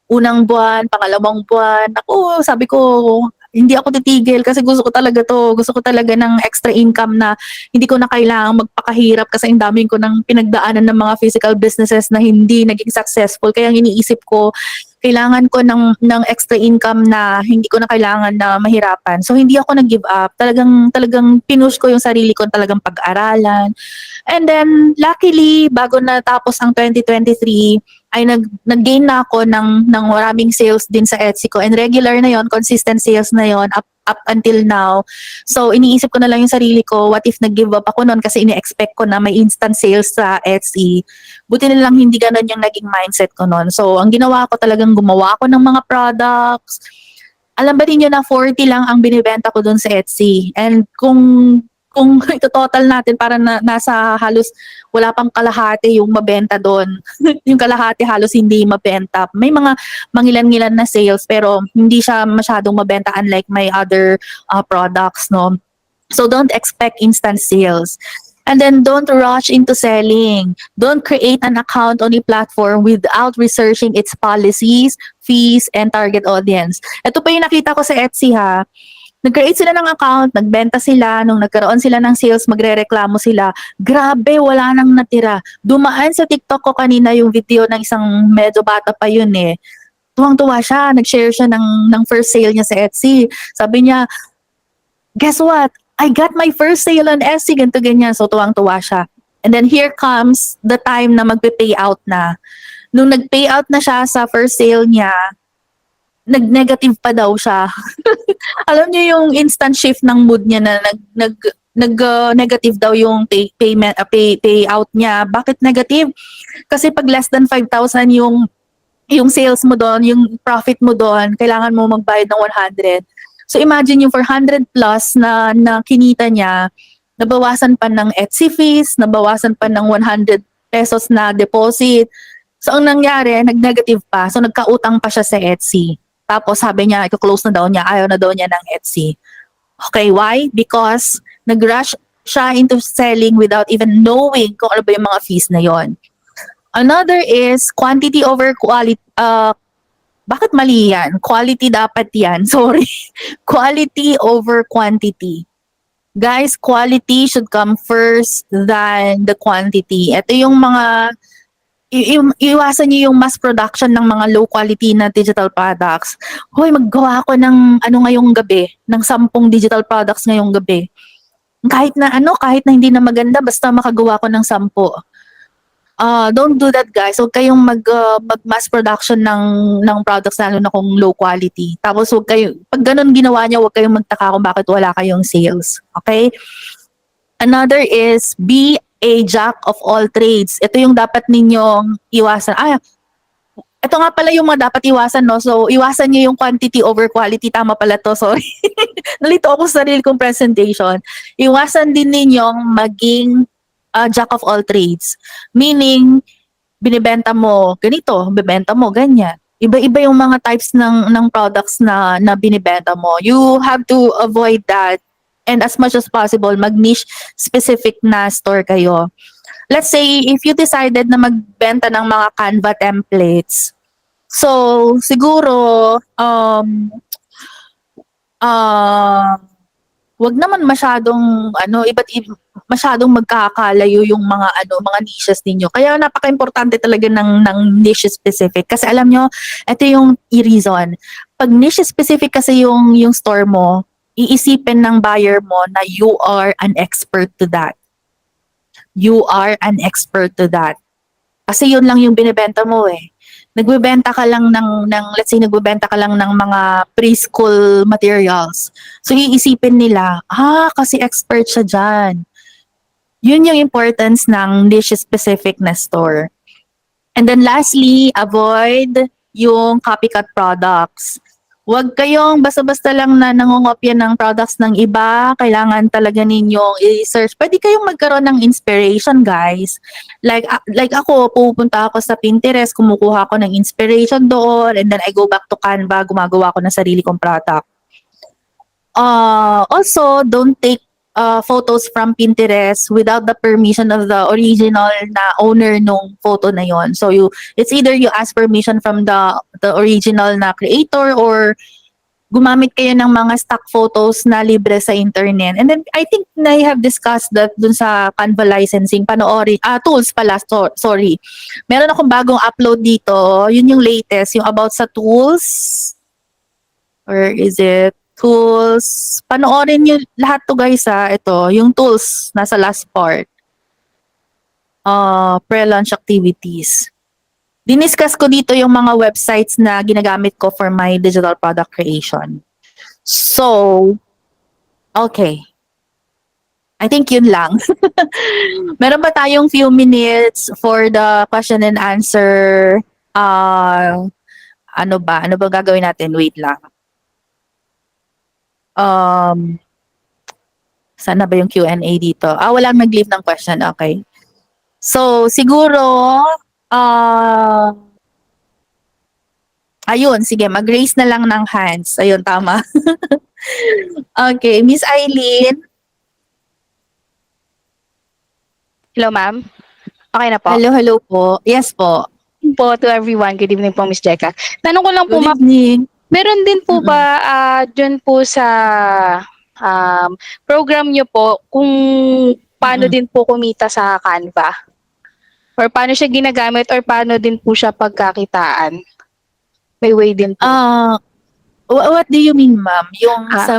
unang buwan, pangalawang buwan, ako, sabi ko, hindi ako titigil kasi gusto ko talaga to. Gusto ko talaga ng extra income na hindi ko na kailangang magpakahirap kasi ang daming ko ng pinagdaanan ng mga physical businesses na hindi naging successful. Kaya ang iniisip ko, kailangan ko ng extra income na hindi ko na kailangan na mahirapan. So hindi ako nag-give up. Talagang pinush ko yung sarili ko talagang pag-aralan. And then luckily bago natapos ang 2023 ay nag-gain na ako ng maraming sales din sa Etsy ko, and regular na yon, consistent sales na yon up until now. So iniisip ko na lang yung sarili ko, what if nag-give up ako noon kasi ini-expect ko na may instant sales sa Etsy. Buti na lang hindi ganun yung naging mindset ko noon. So ang ginawa ko talagang gumawa ako ng mga products. Alam ba niyo na 40 lang ang binibenta ko doon sa Etsy. And kung ito total natin para nasa halos wala pang kalahati yung mabenta doon. Yung kalahati halos hindi mabenta. May mga mangilan-ngilan na sales pero hindi siya masyadong mabenta unlike my other products, no. So don't expect instant sales. And then don't rush into selling. Don't create an account on a platform without researching its policies, fees, and target audience. Ito pa yung nakita ko sa Etsy ha. Nag-create sila ng account, nagbenta sila, nung nagkaroon sila ng sales, magrereklamo sila. Grabe, wala nang natira. Dumaan sa TikTok ko kanina yung video ng isang medyo bata pa yun eh. Tuwang-tuwa siya, nag-share siya ng first sale niya sa Etsy. Sabi niya, guess what? I got my first sale on Etsy, ganito ganyan. So tuwang-tuwa siya. And then here comes the time na magpe-pay out na. nung nag-payout na siya sa first sale niya, nag-negative pa daw siya. Alam niyo yung instant shift ng mood niya na negative daw yung payout niya. Bakit negative? Kasi pag less than 5,000 yung sales mo doon, yung profit mo doon, kailangan mo magbayad ng 100. So imagine yung 400 plus na kinita niya, nabawasan pa ng Etsy fees, nabawasan pa ng 100 pesos na deposit. So ang nangyari, nag-negative pa. So nagkautang pa siya sa Etsy. Tapos sabi niya, i-close na daw niya, ayaw na daw niya ng Etsy. Okay, why? Because nag-rush siya into selling without even knowing kung ano ba yung mga fees na yon. Another is quantity over quality. Bakit mali yan? Quality dapat yan. Sorry. Quality over quantity. Guys, quality should come first than the quantity. Ito yung mga iwasan niyo yung mass production ng mga low quality na digital products. Hoy, maggawa ako ng ano ngayong gabi, ng 10 digital products ngayong gabi. Kahit na hindi na maganda, basta makagawa ko ng 10. Don't do that, guys. Huwag kayong mag mass production ng products lalo na kung low quality. Tapos pag ganun ginawa niya, huwag kayong magtaka kung bakit wala kayong sales. Okay? Another is be a jack of all trades. Ito yung dapat ninyong iwasan. Ito nga pala yung mga dapat iwasan, no? So, iwasan niyo yung quantity over quality. Tama pala to, sorry. Nalito ako sa sarili kong presentation. Iwasan din ninyong maging jack of all trades. Meaning, binibenta mo ganito, bibenta mo ganyan. Iba-iba yung mga types ng products na binibenta mo. You have to avoid that. And as much as possible, mag-niche specific na store kayo. Let's say, if you decided na magbenta ng mga Canva templates, so, siguro, wag naman masyadong, masyadong magkakalayo yung mga niches ninyo. Kaya napaka-importante talaga ng niche specific. Kasi alam nyo, ito yung reason. Pag niche specific kasi yung store mo, iisipin ng buyer mo na you are an expert to that. You are an expert to that. Kasi yun lang yung binibenta mo eh. Nagbebenta ka lang let's say nagbebenta ka lang ng mga preschool materials. So iisipin nila, kasi expert siya dyan. Yun yung importance ng niche specific na store. And then lastly, avoid yung copycat products. Huwag kayong basta-basta lang na nangungopya ng products ng iba. Kailangan talaga ninyong i-search. Pwede kayong magkaroon ng inspiration, guys. Like ako, pupunta ako sa Pinterest, kumukuha ako ng inspiration doon, and then I go back to Canva, gumagawa ko ng sarili kong product. Also, don't take photos from Pinterest without the permission of the original na owner nung photo na yon. So it's either you ask permission from the original na creator or gumamit kayo ng mga stock photos na libre sa internet. And then I think I have discussed that dun sa Canva licensing, tools pala, sorry. Meron akong bagong upload dito, yun yung latest, yung about sa tools. Or is it? Tools. Panoorin nyo lahat to guys Ito, yung tools, nasa last part. Pre-launch activities. Diniscuss ko dito yung mga websites na ginagamit ko for my digital product creation. So, okay. I think yun lang. Meron ba tayong few minutes for the question and answer? Ano ba gagawin natin? Wait lang. Sana ba yung Q&A dito? Walang nag-leave ng question. Okay. So, siguro, ayun, sige, mag-raise na lang ng hands. Ayun, tama. Okay, Miss Eileen. Hello, ma'am. Okay na po. Hello po. Yes po. Po to everyone. Good evening po, Miss Jeka. Tanong ko lang po, Good evening. meron din po ba dyan po sa program nyo po kung paano din po kumita sa Canva? Or paano siya ginagamit or paano din po siya pagkakitaan? May way din po. What do you mean, ma'am? Yung sa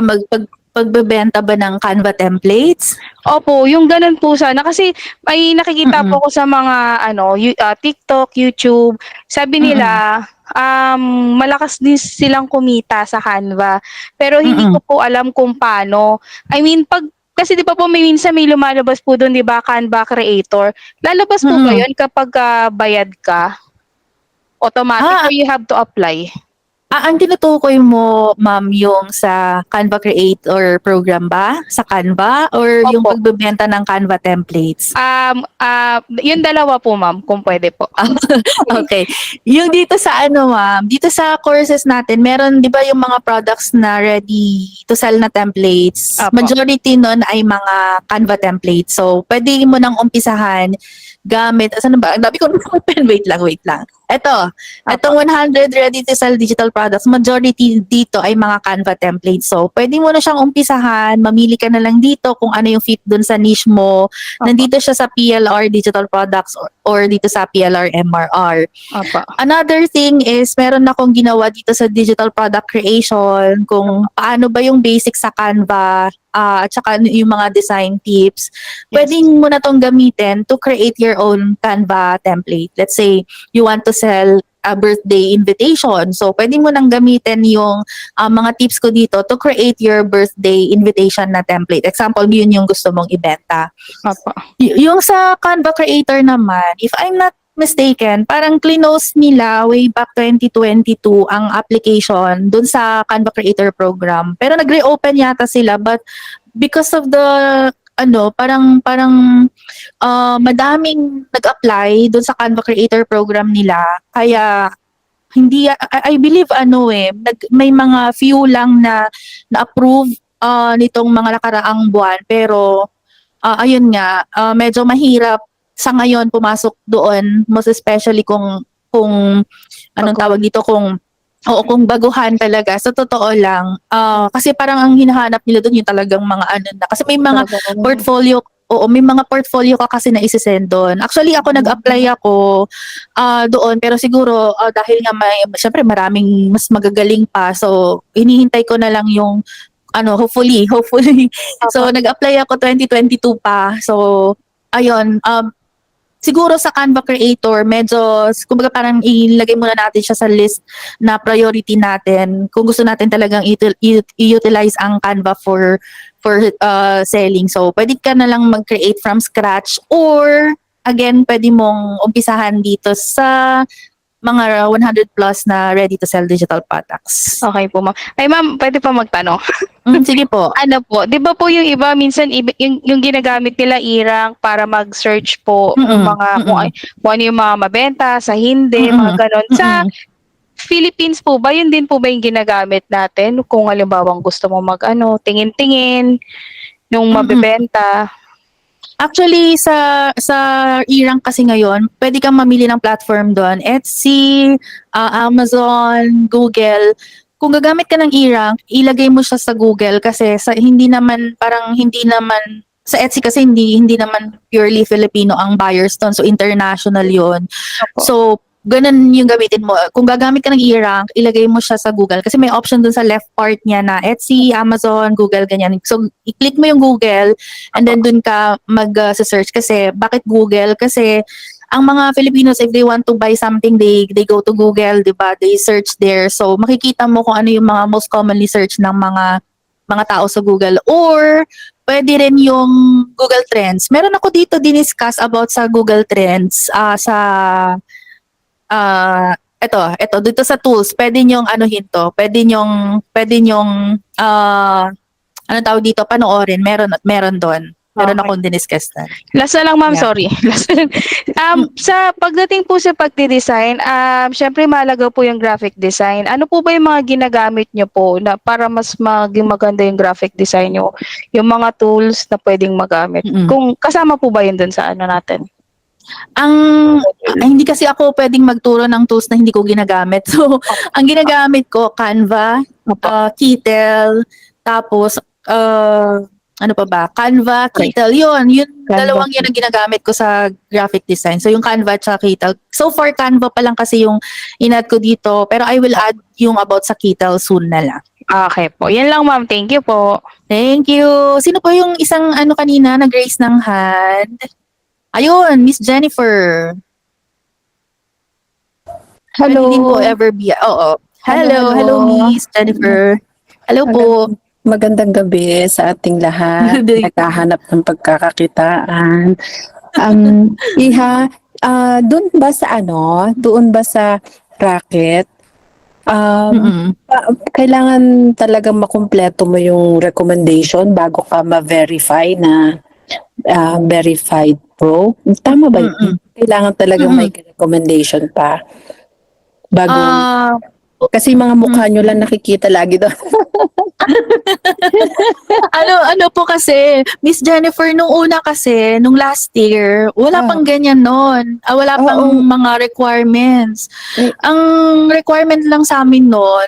pagbebenta ba ng Canva templates? Opo, yung gano'n po sana kasi may nakikita Mm. po ko sa mga TikTok, YouTube, sabi Mm. nila, malakas din silang kumita sa Canva. Pero hindi Mm. ko po alam kung paano. I mean, kasi 'di ba po minsan may lumalabas po do'n 'di ba, Canva Creator. Lalabas po ba Mm. 'yun kapagka bayad ka? Automatic Ah, or you have to apply? ang tinutukoy mo, ma'am, yung sa Canva Creator program ba? Sa Canva or yung Opo. pagbebenta ng Canva templates? Yung dalawa po ma'am, kung puwede po. Ah, okay. Yung dito sa ano, ma'am, dito sa courses natin, meron 'di ba yung mga products na ready to sell na templates, Opo, majority nun ay mga Canva templates. So, puwede mo nang umpisahan gamit asan na ba? Ang dami kong open, wait lang. opo. Etong 100 ready to sell digital products, majority dito ay mga Canva templates. So, puwede mo na siyang umpisahan, mamili ka na lang dito kung ano yung fit dun sa niche mo. Opo, Nandito siya sa PLR digital products or dito sa PLR MRR. opo, Another thing is meron akong ginawa dito sa digital product creation kung paano ba yung basic sa Canva, at saka yung mga design tips. yes. Pwede mo na tong gamitin to create your own Canva template. Let's say you want to sell a birthday invitation. So, pwede mo nang gamitin yung mga tips ko dito to create your birthday invitation na template. Example, yun yung gusto mong ibenta. Opo, Yung sa Canva Creator naman, if I'm not mistaken, parang clinose nila way back 2022 ang application dun sa Canva Creator program. Pero nag-reopen yata sila, but because of the parang madaming nag-apply dun sa Canva Creator program nila, kaya hindi I believe may mga few lang na na-approve nitong mga nakaraang buwan, pero ayun nga, medyo mahirap sa ngayon pumasok doon, most especially kung anong bago tawag dito, kung baguhan talaga. Sa totoo lang, kasi parang ang hinahanap nila doon yung talagang mga ano na, kasi may mga talaga naman. portfolio, oo, may mga portfolio ka kasi na ise-send doon. Actually ako nag-apply ako doon, pero siguro dahil nga syempre maraming mas magagaling pa, so hinihintay ko na lang yung hopefully. Opo, So, nag-apply ako 2022 pa. So, ayun, siguro sa Canva Creator, medyo, kumbaga parang ilagay muna natin siya sa list na priority natin kung gusto natin talagang i-utilize ang Canva for selling. So, pwede ka na lang mag-create from scratch or, again, pwede mong umpisahan dito sa mga 100 plus na ready to sell digital products. okey po ma'am. Ay ma'am, puwede pa magtanong? Sige po. Ano po, 'di ba po yung iba minsan yung ginagamit nila e-rank para mag-search po ng Mm. mga Mm. kung ano yung mga mabenta, sa hindi, mga Mm. gano'n. Sa Mm. Philippines po ba, yun din po ba yung ginagamit natin kung halimbawang gusto mo mag-ano, tingin-tingin nung Mm. mabebenta? Actually, sa e-rank kasi ngayon, pwede kang mamili ng platform doon. Etsy, Amazon, Google. Kung gagamit ka ng e-rank, ilagay mo siya sa Google kasi hindi naman sa Etsy kasi hindi naman purely Filipino ang buyers doon. So international 'yon. Opo, So ganun yung gamitin mo. Kung gagamit ka ng e-rank, ilagay mo siya sa Google kasi may option dun sa left part niya na Etsy, Amazon, Google, ganyan. So, i-click mo yung Google and then dun ka mag-search kasi bakit Google? Kasi ang mga Filipinos, if they want to buy something, they go to Google, di ba? They search there. So, makikita mo kung ano yung mga most commonly search ng mga tao sa Google. Or, pwede rin yung Google Trends. Meron ako dito diniscuss about sa Google Trends eto dito sa tools, pwede niyong anuhin 'to, pwede niyong anong tawag dito, panoorin, meron do'n. Meron okey. akong diniscuss do'n. Last na lang ma'am, Yeah. sorry. Last na lang. Hmm. Sa pagdating po sa pagde-design, siyempre mahalaga po yung graphic design. Ano po ba yung mga ginagamit niyo po na para mas maging maganda yung graphic design niyo? Yung mga tools na puwedeng magamit, Mm. kung kasama po ba yun dun sa ano natin? Ang hindi kasi ako puwedeng magturo ng tools na hindi ko ginagamit. So, ang ginagamit ko Canva, Opo, Kittel, tapos, ano pa ba? Canva, okey. Kittel, yun Canva. dalawang yun ang ginagamit ko sa graphic design. So, yung Canva at saka Kittel. So far, Canva pa lang kasi yung in-add ko dito, pero I will add yung about sa Kittel soon na lang. Okay po. Yan lang ma'am. Thank you po. Thank you. Sino po yung isang ano kanina nag-raise ng hand? Ayun, Miss Jennifer. Hello. Pwede din po ever be. Oo. Hello, hello Miss Jennifer. Hello po. Magandang gabi sa ating lahat. Magandang- Naghahanap ng pagkakakitaan. Iha, doon ba sa doon ba sa racket? Mm-mm. Kailangan talagang makumpleto mo yung recommendation bago ka ma-verify na verified pro. Tama ba yun? Mm-mm. Kailangan talagang may recommendation pa bago. Ah, Kasi mga mukha nyo lang nakikita lagi doon. ano po kasi, Miss Jennifer, nung una kasi, nung last year, wala Ah. pang ganyan noon. Wala Oo. pang mga requirements. Eh. Ang requirement lang sa amin noon,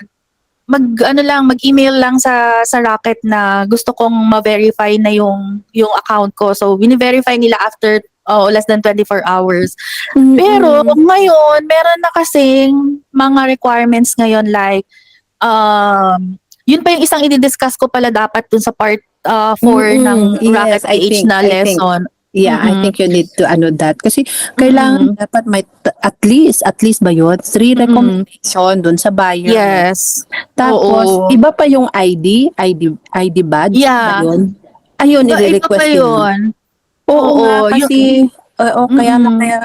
mag-email lang sa Rocket na gusto kong ma-verify na yung account ko. So, bini-verify nila after less than 24 hours. Pero ngayon, meron na kasing mga requirements ngayon like yun pa yung isang i-discuss ko pala dapat dun sa part 4 ng Rocket Yes, I PH think, na lesson. Yeah, I think you need to that. Kasi kailangan dapat may at least ba yun? 3 recommendation dun sa buyer. Yes. Tapos, Oo. iba pa yung ID badge ba Yeah. yun? Ayun, Iba pa i-request yun. yun. Oo nga, yung- kasi kaya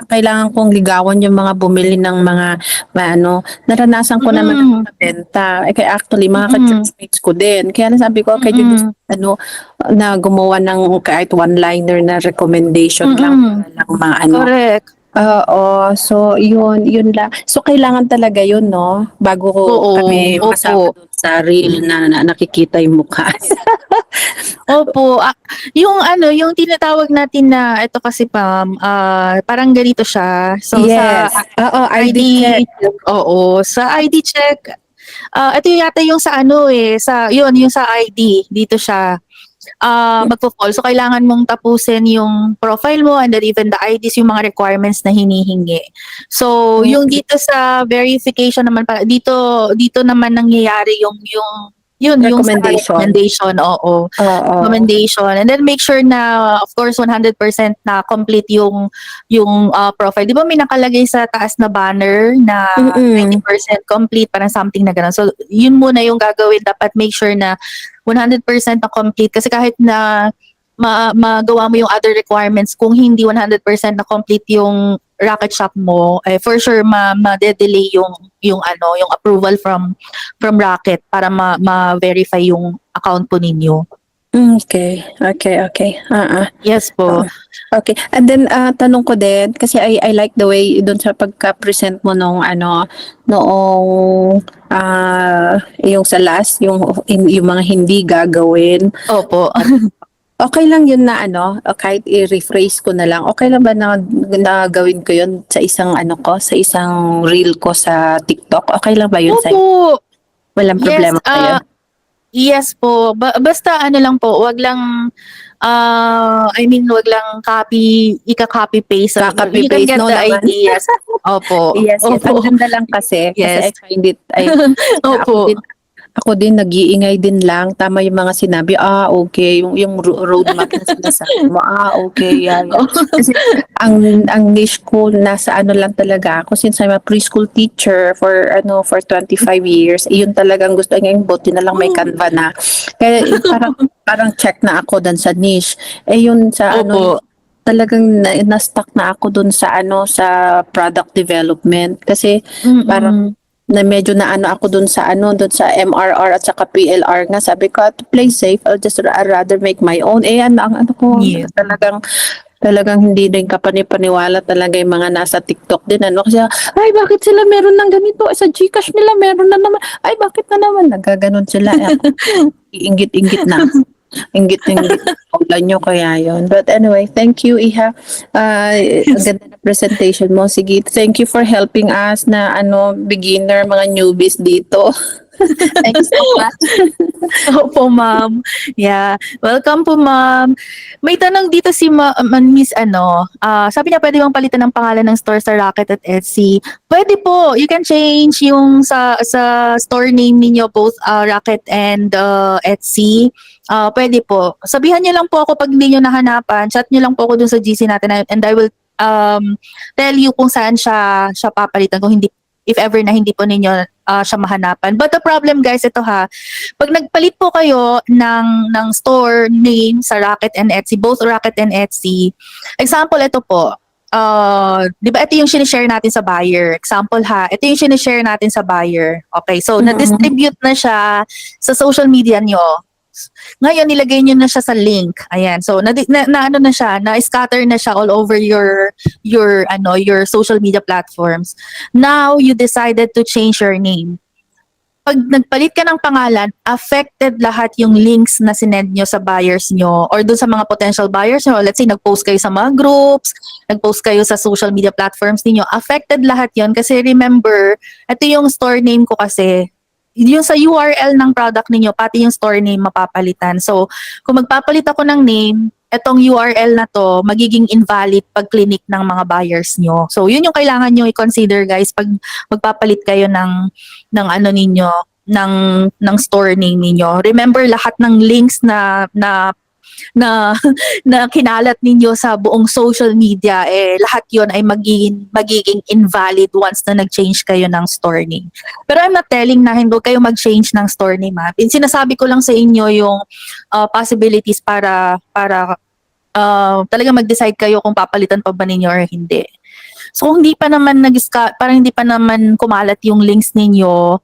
kailangan kong ligawan yung mga bumili ng mga naranasan ko naman sa benta. Kaya actually, mga ka-churchmates ko din. Kaya nasabi ko, kaya just, na gumawa ng kahit one-liner na recommendation lang, para lang Correct. Oo, so yun lang. So kailangan talaga yun, no? Bago kami Opo. masama doon sa reel na nakikita yung mukha. Opo. Yung tinatawag natin na, ito kasi Pam, parang ganito siya. So, Yes. Oo, ID check. Oo. Sa ID check, ito yata yung sa yung sa ID. Dito siya. Magpo-fall. So, kailangan mong tapusin yung profile mo and then even the IDs, yung mga requirements na hinihingi. So, yung dito sa verification naman, dito naman nangyayari yung sa recommendation, oo. Recommendation. And then make sure na, of course, 100% na complete yung profile. Di ba may nakalagay sa taas na banner na 90% complete, parang something na gano'n. So, yun muna yung gagawin. Dapat make sure na 100% na complete. Kasi kahit na magawa mo yung other requirements, kung hindi 100% na complete yung racket shop mo, for sure ma-delay yung approval from racket para ma-verify yung account po ninyo. Okay. Yes po. Okay. And then tanong ko din kasi I like the way doon sa pagka-present mo nung noong yung sa last yung mga hindi gagawin. Opo. Okay lang yun na kahit i-rephrase ko na lang. Okay lang ba na gawin ko yun sa isang sa isang reel ko sa TikTok? Okay lang ba yun sa Opo. Walang problema ba yun? Yes po. Basta lang po, wag lang wag lang ika-copy paste. Ka-copy You can paste, get no the naman. ideas. Opo. Yes. Ang Opo. ganda lang kasi Yes. I find it, Opo. ako din nag-iingay din lang. Tama yung mga sinabi, okay. Yung roadmap na sinasabi mo, okay, yeah. Kasi ang niche ko, nasa lang talaga ako. Since I'm a preschool teacher for 25 years, yun talagang gusto niya yung buti na lang may Canva na. Kaya parang check na ako dan sa niche. Yun sa Opo. talagang na-stuck na ako dun sa sa product development kasi parang na medyo na ako dun sa MRR at saka PLR nga. Sabi ko, to play safe, I'll just rather make my own. Ang ko, Yes. talagang hindi din kapani-paniwala talaga yung mga nasa TikTok din. Kasi, ay, bakit sila meron ng ganito? Sa GCash nila meron na naman. Ay, bakit na naman? Nagaganon sila. Iingit-ingit na. Ingit-ingit. Ulan nyo kaya yun. But anyway, thank you, Iha. Ang ganda na presentation mo. Sige, thank you for helping us na beginner, mga newbies dito. Thank you so much. Opo, ma'am. Yeah. Welcome po, ma'am. May tanong dito si Miss sabi niya pwede bang palitan ng pangalan ng store sa Rocket at Etsy? Pwede po. You can change yung sa store name ninyo, both Rocket and Etsy. Pwede po. Sabihan niyo lang po ako pag hindi niyo nahanapan. Chat niyo lang po ako dun sa GC natin and I will tell you kung saan siya papalitan kung hindi, if ever na hindi po ninyo siya mahanapan. But the problem, guys, ito ha, pag nagpalit po kayo ng store name sa Rocket and Etsy, both Rocket and Etsy, example, ito po, di ba ito yung sinishare natin sa buyer? Example ha, ito yung sinishare natin sa buyer. Okay, so na-distribute na siya sa social media nyo. Ngayon, nilagay nyo na siya sa link. Ayan. So, ano na siya, na-scatter na siya all over your social media platforms. Now, you decided to change your name. Pag nagpalit ka ng pangalan, affected lahat yung links na sinend nyo sa buyers nyo or dun sa mga potential buyers nyo. Let's say, nag-post kayo sa mga groups, nag-post kayo sa social media platforms niyo. Affected lahat yon kasi remember, ito yung store name ko kasi, yung sa URL ng product ninyo, pati yung store name mapapalitan. So, kung magpapalit ako ng name, etong URL na to, magiging invalid pag clinic ng mga buyers nyo. So, yun yung kailangan nyo i-consider, guys, pag magpapalit kayo ng ano ninyo, ng store name ninyo. Remember, lahat ng links na kinalat ninyo sa buong social media, lahat yon ay magiging invalid once na nag-change kayo ng store name. Pero I'm not telling na hindi kayo mag-change ng store name. Sinasabi ko lang sa inyo yung possibilities para talaga mag-decide kayo kung papalitan pa ba ninyo or hindi. So kung hindi pa naman parang hindi pa naman kumalat yung links ninyo,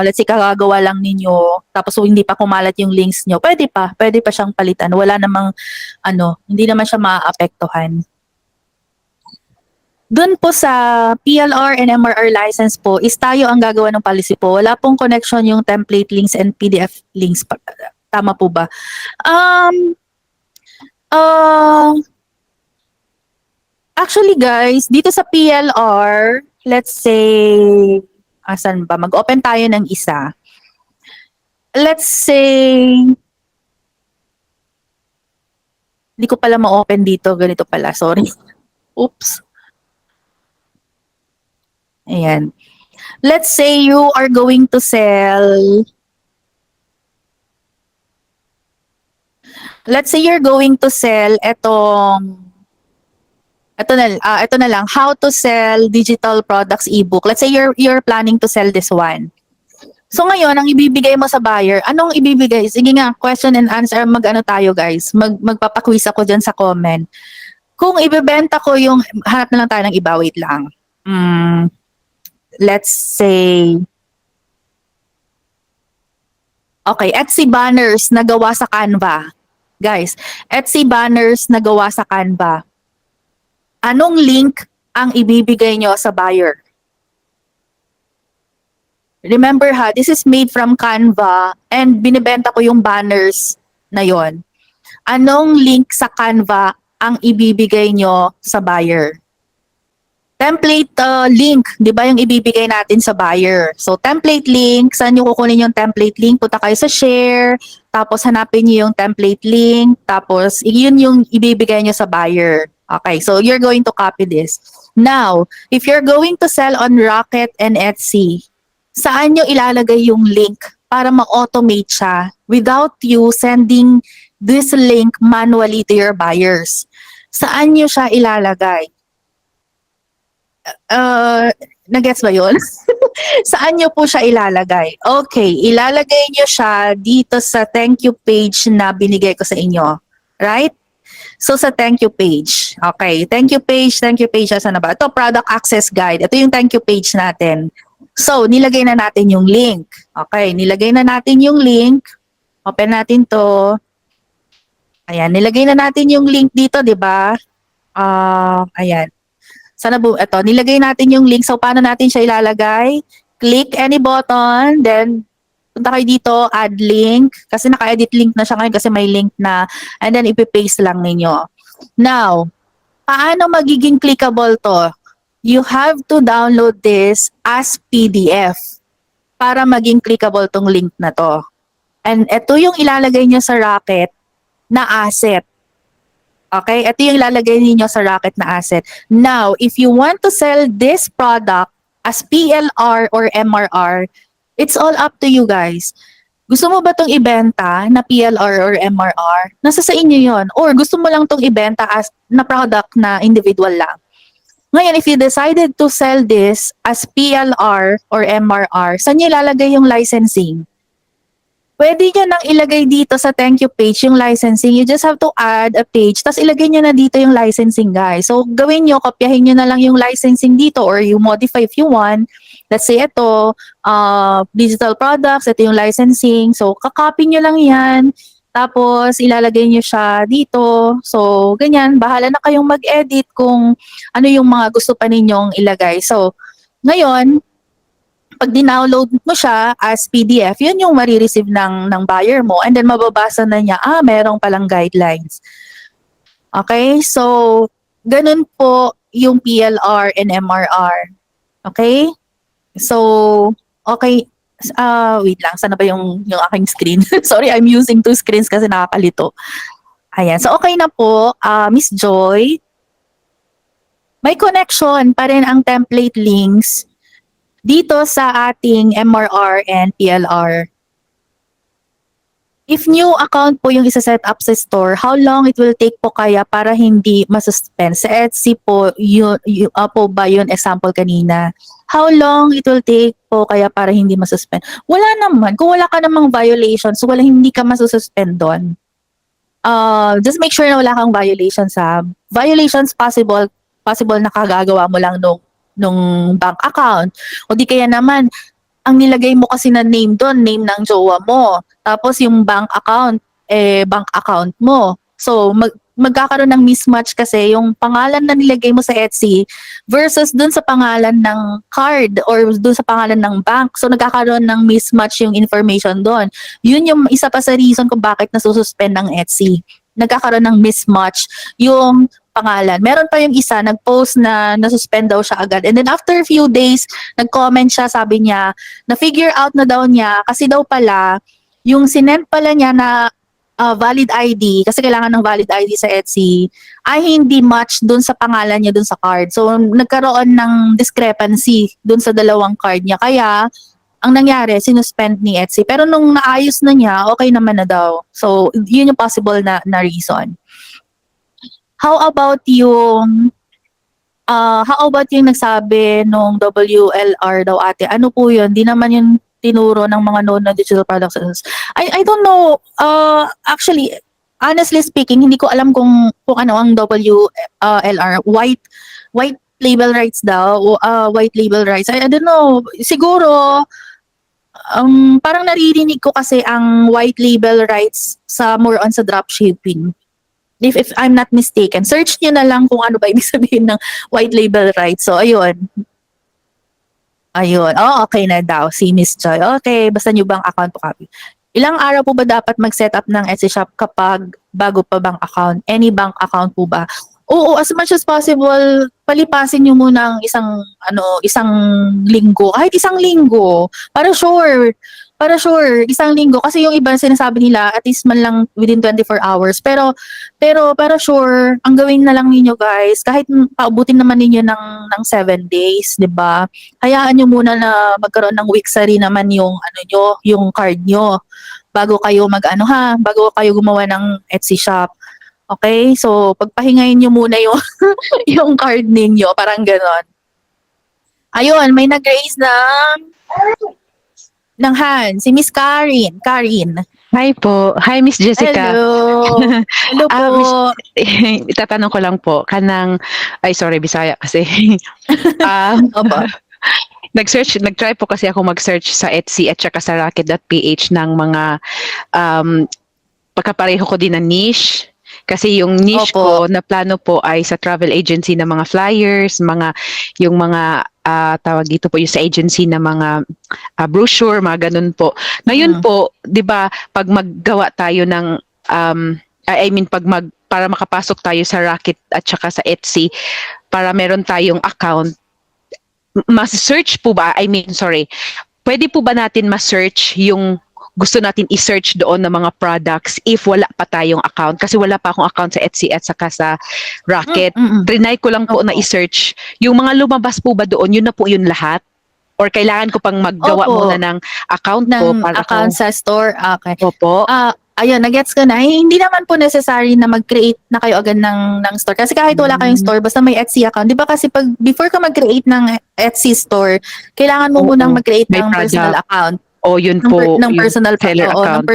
let's say kagagawa lang ninyo, tapos hindi pa kumalat yung links nyo, pwede pa siyang palitan. Wala namang hindi naman siya maaapektuhan. Doon po sa PLR and MRR license po, is tayo ang gagawa ng policy po. Wala pong connection yung template links and PDF links. Tama po ba? Actually, guys, dito sa PLR, let's say, asan ba? Mag-open tayo ng isa. Let's say, hindi ko pala ma-open dito. Ganito pala, sorry. Oops. Ayan. Let's say you are going to sell, ito na lang, how to sell digital products ebook. Let's say you're planning to sell this one. So ngayon, ang ibibigay mo sa buyer, anong ibibigay? Sige nga, question and answer, tayo guys. Magpapaquiz ako dyan sa comment. Kung ibebenta ko yung, hanap na lang tayo ng iba, wait lang. Let's say, okay, Etsy banners na gawa sa Canva. Guys, Etsy banners na gawa sa Canva. Anong link ang ibibigay nyo sa buyer? Remember ha, this is made from Canva and binibenta ko yung banners na yon. Anong link sa Canva ang ibibigay nyo sa buyer? Template link, di ba yung ibibigay natin sa buyer? So template link, saan nyo kukunin yung template link? Punta kayo sa share, tapos hanapin nyo yung template link, tapos yun yung ibibigay nyo sa buyer. Okay, so you're going to copy this. Now, if you're going to sell on Rocket and Etsy, saan nyo ilalagay yung link para ma-automate siya without you sending this link manually to your buyers? Saan nyo siya ilalagay? Nagets ba yun? Saan nyo po siya ilalagay? Okay, ilalagay nyo siya dito sa thank you page na binigay ko sa inyo. Right? So sa thank you page. Okay, thank you page, asan na ba? Ito, product access guide. Ito yung thank you page natin. So, nilagay na natin yung link. Okay, nilagay na natin yung link. Open natin to. Ayan, nilagay na natin yung link dito, di ba? Ayan. Sana ito, nilagay natin yung link. So, paano natin siya ilalagay? Click any button, then punta kayo dito, add link. Kasi naka-edit link na siya ngayon kasi may link na. And then, ipipaste lang ninyo. Now, paano magiging clickable to? You have to download this as PDF. para maging clickable tong link na to. And ito yung ilalagay nyo sa Rocket na asset. Okay? Ito yung ilalagay niyo sa Rocket na asset. Now, if you want to sell this product as PLR or MRR, it's all up to you guys. Gusto mo ba tong ibenta na PLR or MRR? Nasa sa inyo yon. Or gusto mo lang tong ibenta as na product na individual lang? Ngayon, if you decided to sell this as PLR or MRR, saan niyo ilalagay yung licensing? Pwede nyo nang ilagay dito sa thank you page yung licensing. You just have to add a page, tapos ilagay nyo na dito yung licensing, guys. So, gawin nyo, kopyahin nyo na lang yung licensing dito or you modify if you want. Let's say ito, digital products, ito yung licensing. So, kakopy nyo lang yan. Tapos, ilalagay nyo siya dito. So, ganyan. Bahala na kayong mag-edit kung ano yung mga gusto pa ninyong ilagay. So, ngayon, pag dinownload mo siya as PDF, yun yung marireceive ng buyer mo. And then, mababasa na niya, merong palang guidelines. Okay? So, ganun po yung PLR and MRR. Okay? So, okay. Wait lang. Sana ba yung aking screen? Sorry, I'm using 2 screens kasi nakakalito. Ayan. So, okay na po. Miss Joy. May connection pa rin ang template links dito sa ating MRR and PLR. If new account po yung isa-set up sa store, how long it will take po kaya para hindi masuspend? Sa Etsy po, po ba yun example kanina? How long it will take po kaya para hindi masuspend? Wala naman. Kung wala ka namang violations, hindi ka masususpend doon. Just make sure na wala kang violations ha. Violations possible na kagagawa mo lang nung bank account. O di kaya naman, ang nilagay mo kasi na name doon, name ng jowa mo. Tapos yung bank account mo. So, magkakaroon ng mismatch kasi yung pangalan na nilagay mo sa Etsy versus doon sa pangalan ng card or doon sa pangalan ng bank. So, nagkakaroon ng mismatch yung information doon. Yun yung isa pa sa reason kung bakit nasususpend ng Etsy. Nagkakaroon ng mismatch yung pangalan. Meron pa yung isa, nag-post na nasuspend daw siya agad. And then after a few days, nag-comment siya, sabi niya, na-figure out na daw niya kasi daw pala, yung sinend pala niya na valid ID, kasi kailangan ng valid ID sa Etsy, ay hindi match dun sa pangalan niya dun sa card. So, nagkaroon ng discrepancy dun sa dalawang card niya. Kaya, ang nangyari, sinuspend ni Etsy. Pero nung naayos na niya, okay naman na daw. So, yun yung possible na reason. How about yung nagsabi nung WLR daw ate? Ano po yun? Di naman yung tinuro ng mga known na digital products. I don't know. Actually, honestly speaking, hindi ko alam kung ano ang WLR. White label rights daw. White label rights. I don't know. Siguro, parang naririnig ko kasi ang white label rights sa more on sa dropshipping. If I'm not mistaken, search nyo na lang kung ano ba ibig sabihin ng white label rights. So, ayun. Oh, okay na daw si Miss Joy. Okay, basta nyo bang account po copy. Ilang araw po ba dapat mag-set up ng Etsy shop kapag bago pa bang account? Any bank account po ba? Oo, as much as possible, palipasin nyo muna ang isang linggo. Kahit isang linggo. Para sure, isang linggo. Kasi yung iba sinasabi nila, at least man lang within 24 hours. Pero para sure, ang gawin na lang ninyo guys, kahit paubutin naman ninyo ng 7 days, di ba? Hayaan nyo muna na magkaroon ng weeksary naman yung yung card nyo bago kayo bago kayo gumawa ng Etsy shop. Okay? So, pagpahingayin nyo muna yung yung card ninyo, parang ganon. Ayun, may nag-raise ng hand, si Miss Karin. Hi po. Hi, Miss Jessica. Hello. Hello po. Itatanong ko lang po, sorry, Bisaya kasi. Opo. Nag-try po kasi ako mag-search sa Etsy at saka sa Rocket.ph ng mga pagkapareho ko din na niche. Kasi yung niche Opo. ko na plano po ay sa travel agency na mga flyers, yung mga tawag dito po yung sa agency na mga brochure, mga ganun po. Ngayon po, 'di ba, pag maggawa tayo ng para makapasok tayo sa Rocket at saka sa Etsy, para meron tayong account, mas search po ba? pwede po ba natin ma-search yung gusto natin i-search doon ng mga products if wala pa tayong account? Kasi wala pa akong account sa Etsy at saka sa Rocket. Trinay ko lang po na i-search. Yung mga lumabas po ba doon, yun na po yun lahat? Or kailangan ko pang maggawa Opo. muna ng account ko Ng para account sa store. Okay. Opo. Ayun, nagets ko na. Hindi naman po necessary na mag-create na kayo agad ng store. Kasi kahit wala kayong store, basta may Etsy account. Di ba kasi before ka mag-create ng Etsy store, kailangan mo Oo. munang mag-create May ng personal product. account. O yun Ng, po, ng yung personal seller oo, account. ng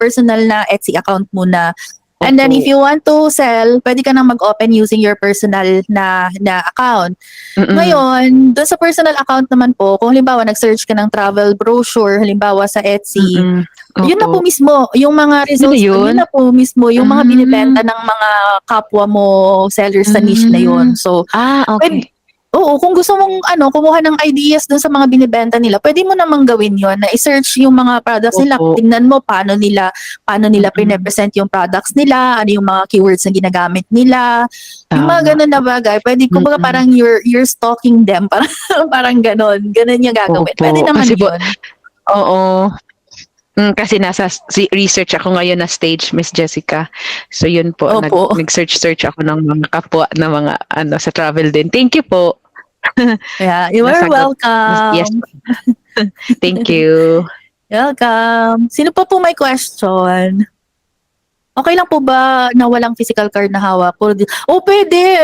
personal na Etsy account muna. And then Opo. if you want to sell, pwede ka nang mag-open using your personal na account. Mm-mm. Ngayon, doon sa personal account naman po, kung halimbawa nag-search ka ng travel brochure, halimbawa sa Etsy, Mm-mm. yun na Opo. po mismo, yung mga results, yun? yun na po mismo, yung mga Mm. binibenta ng mga kapwa mo sellers sa niche na yun. So, Okay. oo, kung gusto mong kumuha ng ideas dun sa mga binibenta nila, pwede mo namang gawin yon na i-search yung mga products nila, Opo. tingnan mo paano nila Mm-mm. pine-present yung products nila, ano yung mga keywords na ginagamit nila. Yung mga Tama. ganun na bagay, pwede kumbaga Mm-mm. parang you're stalking them, parang ganun yung gagawin. Opo. Pwede naman Kasi yun. Oo. Kasi nasa research ako ngayon na stage, Miss Jessica. So yun po, Opo. nag-search ako ng mga kapwa na mga sa travel din. Thank you po. Yeah, you are Nasagot. welcome. Yes. Thank you. Welcome. Sino pa po may question? Okay lang po ba na walang physical card na hawak? Pwede.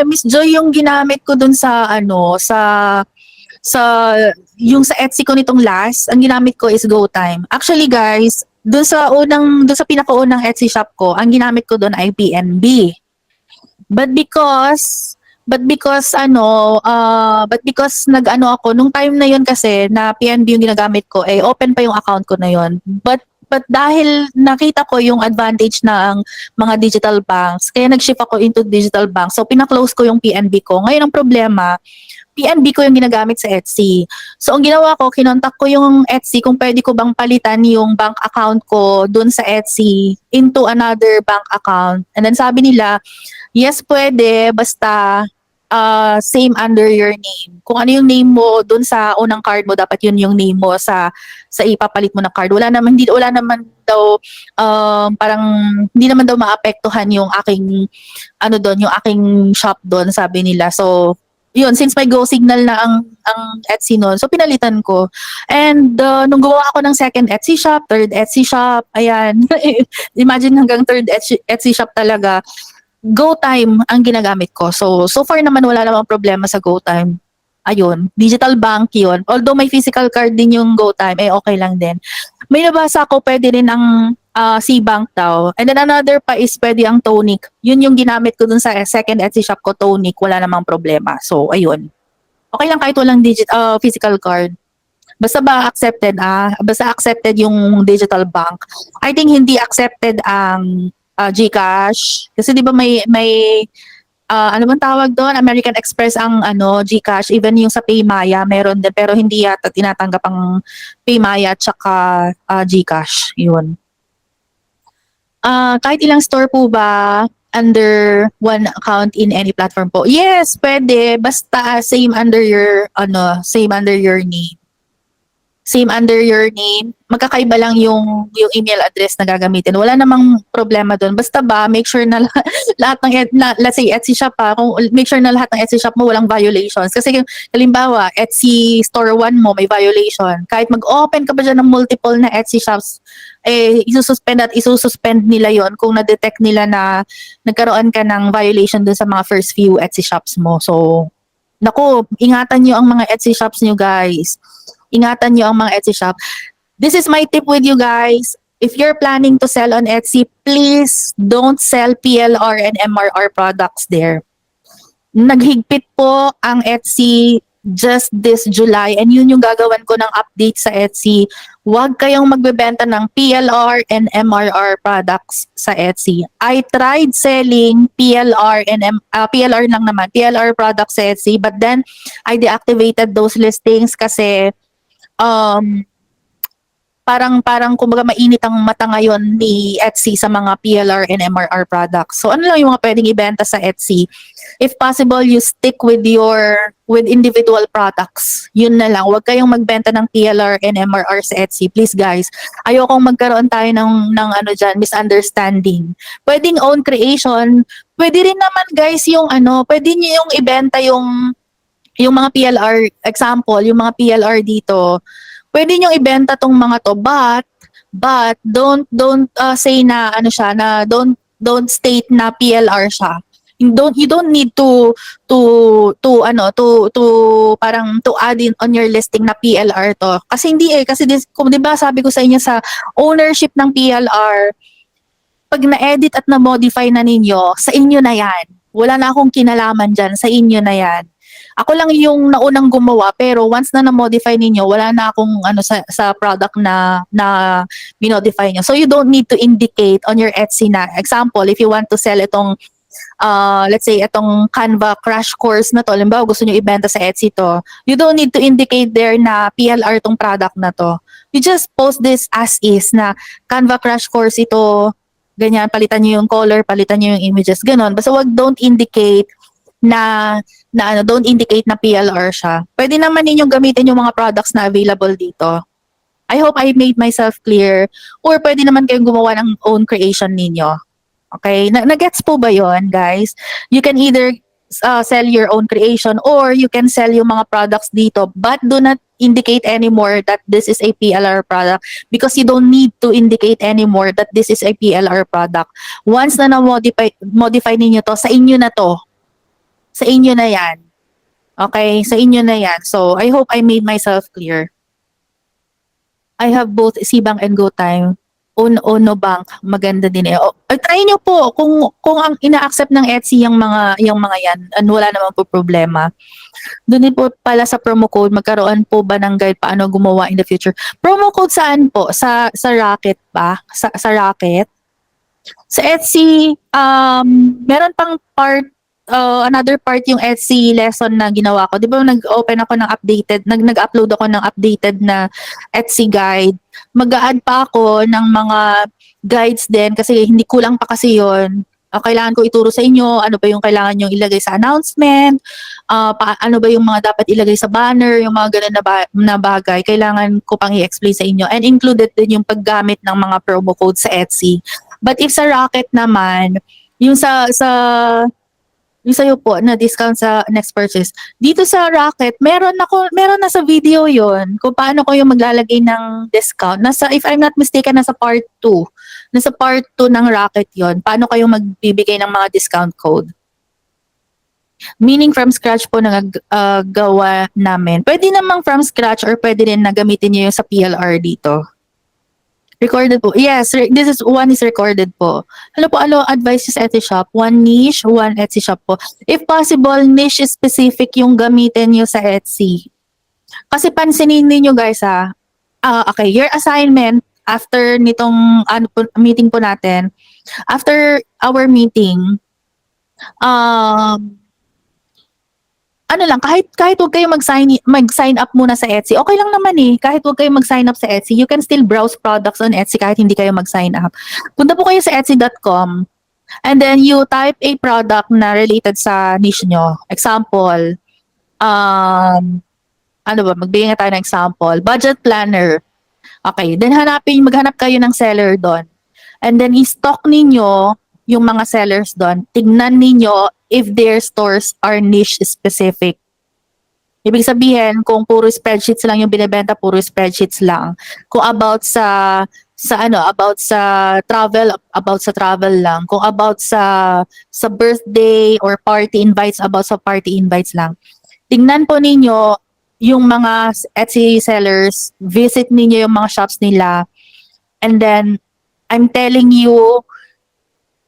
Miss Joy, yung ginamit ko dun sa yung sa Etsy ko nitong last, ang ginamit ko is GoTime. Actually guys, dun sa pinakaunang Etsy shop ko, ang ginamit ko dun ay PNB. But because nag-ano ako nung time na yon kasi na PNB yung ginagamit ko, open pa yung account ko na yon. But dahil nakita ko yung advantage ng mga digital banks, kaya nag-shift ako into digital banks. So pina-close ko yung PNB ko. Ngayon ang problema, PNB ko yung ginagamit sa Etsy. So ang ginawa ko, kinontak ko yung Etsy kung pwede ko bang palitan yung bank account ko dun sa Etsy into another bank account. And then sabi nila, yes, pwede, basta same under your name. Kung ano yung name mo dun sa unang card mo, dapat yun yung name mo sa ipapalit mo ng card. Wala naman daw parang hindi naman daw maapektuhan yung aking yung aking shop doon, sabi nila. So yun, since may Go Signal na ang Etsy noon, so pinalitan ko. And nung gumawa ako ng second Etsy shop, third Etsy shop, ayan, imagine hanggang third Etsy shop talaga, GoTime ang ginagamit ko. So far naman wala namang problema sa GoTime. Ayun, digital bank yun. Although may physical card din yung GoTime, okay lang din. May nabasa ko, pwede rin ang C-Bank daw. And then another pa is pwede ang Tonic. Yun yung ginamit ko dun sa second Etsy shop ko, Tonic. Wala namang problema. So, ayun. Okay lang kahit walang physical card. Basta accepted yung digital bank. I think hindi accepted ang GCash. Kasi di ba may ano bang tawag doon? American Express ang GCash. Even yung sa Paymaya meron din, pero hindi yata tinatanggap ang Paymaya at saka GCash. Yun. Kahit ilang store po ba under one account in any platform po? Yes, pwede. Basta same under your name. Same under your name. Magkakaiba lang yung email address na gagamitin. Wala namang problema doon. Basta ba, make sure na lahat ng, let's say Etsy shop make sure na lahat ng Etsy shop mo walang violations. Kasi halimbawa, Etsy store 1 mo may violation. Kahit mag-open ka pa dyan ng multiple na Etsy shops, isususpend nila yon kung na-detect nila na nagkaroon ka ng violation doon sa mga first few Etsy shops mo. So, naku, ingatan nyo ang mga Etsy shops nyo, guys. Ingatan nyo ang mga Etsy shop. This is my tip with you guys. If you're planning to sell on Etsy, please don't sell PLR and MRR products there. Naghigpit po ang Etsy just this July and yun yung gagawan ko ng update sa Etsy. Huwag kayong magbebenta ng PLR and MRR products sa Etsy. I tried selling PLR products sa Etsy, but then I deactivated those listings kasi parang kumbaga mainit ang mata ngayon ni Etsy sa mga PLR and MRR products. So ano lang yung mga pwedeng ibenta sa Etsy? If possible, you stick with individual products. Yun na lang. Huwag kayong magbenta ng PLR and MRR sa Etsy. Please guys. Ayokong magkaroon tayo ng ano dyan, misunderstanding. Pwedeng own creation. Pwede rin naman guys yung pwede niyo yung ibenta yung mga PLR, example, yung mga PLR dito, pwede nyo ibenta tong mga to, but don't say na siya, na don't state na PLR siya. You don't need to parang to add in on your listing na PLR to. Kasi hindi kasi kung 'di ba sabi ko sa inyo sa ownership ng PLR, pag na-edit at na-modify na ninyo, sa inyo na 'yan. Wala na akong kinalaman diyan, sa inyo na 'yan. Ako lang yung naunang gumawa, pero once na na-modify ninyo, wala na akong sa product na minodify nyo. So you don't need to indicate on your Etsy na, example, if you want to sell itong let's say itong Canva crash course na to, halimbawa gusto nyo ibenta sa Etsy to, you don't need to indicate there na PLR tong product na to. You just post this as is na Canva crash course ito, ganyan, palitan nyo yung color, palitan nyo yung images, ganon. Basta don't indicate na don't indicate na PLR siya. Pwede naman ninyong gamitin yung mga products na available dito. I hope I made myself clear. Or pwede naman kayong gumawa ng own creation ninyo. Okay? Nagets po ba yon, guys? You can either sell your own creation or you can sell yung mga products dito, but do not indicate anymore that this is a PLR product because you don't need to indicate anymore that this is a PLR product. Once na modify ninyo to, sa inyo na to. Sa inyo na yan. Okay? Sa inyo na yan. So, I hope I made myself clear. I have both Cbank and GoTime. Ono Bank, maganda din eh. Try nyo po kung ang ina-accept ng Etsy yung mga yan, wala namang po problema. Doon din po pala sa promo code, magkaroon po ba ng guide paano gumawa in the future? Promo code saan po? Sa Rocket ba? Sa Rocket? Sa Etsy, meron pang another part yung Etsy lesson na ginawa ko. Di ba nag-open ako ng nag-upload ako ng updated na Etsy guide. Mag-a-add pa ako ng mga guides din kasi hindi kulang pa kasi yun. Kailangan ko ituro sa inyo ano ba yung kailangan nyo ilagay sa announcement, ano ba yung mga dapat ilagay sa banner, yung mga ganun na bagay. Kailangan ko pang i-explain sa inyo. And included din yung paggamit ng mga promo code sa Etsy. But if sa Rocket naman, yung yung sa'yo po na discount sa next purchase. Dito sa Rocket, meron na sa video yon kung paano ko yung maglalagay ng discount. If I'm not mistaken, nasa part 2. Nasa part 2 ng Rocket yon. Paano kayo magbibigay ng mga discount code. Meaning from scratch po gawa namin. Pwede namang from scratch or pwede rin na gamitin nyo yung sa PLR dito. Recorded po. Yes, one is recorded po. Advice sa Etsy shop. One niche, one Etsy shop po. If possible, niche specific yung gamitin nyo sa Etsy. Kasi pansinin niyo guys okay, your assignment after nitong meeting po natin, after our meeting, kahit huwag kayo mag-sign up muna sa Etsy. Okay lang naman eh. Kahit huwag kayo mag-sign up sa Etsy, you can still browse products on Etsy kahit hindi kayo mag-sign up. Punta po kayo sa etsy.com and then you type a product na related sa niche nyo. Example, magbigay nga tayo ng example. Budget planner. Okay, then maghanap kayo ng seller doon. And then i-stock ninyo yung mga sellers doon. Tignan ninyo if their stores are niche specific. Ibig sabihin, kung puro spreadsheets lang yung binebenta, puro spreadsheets lang. Kung about sa travel lang. Kung about sa birthday or party invites, about sa party invites lang. Tingnan po ninyo yung mga Etsy sellers, visit ninyo yung mga shops nila, and then I'm telling you,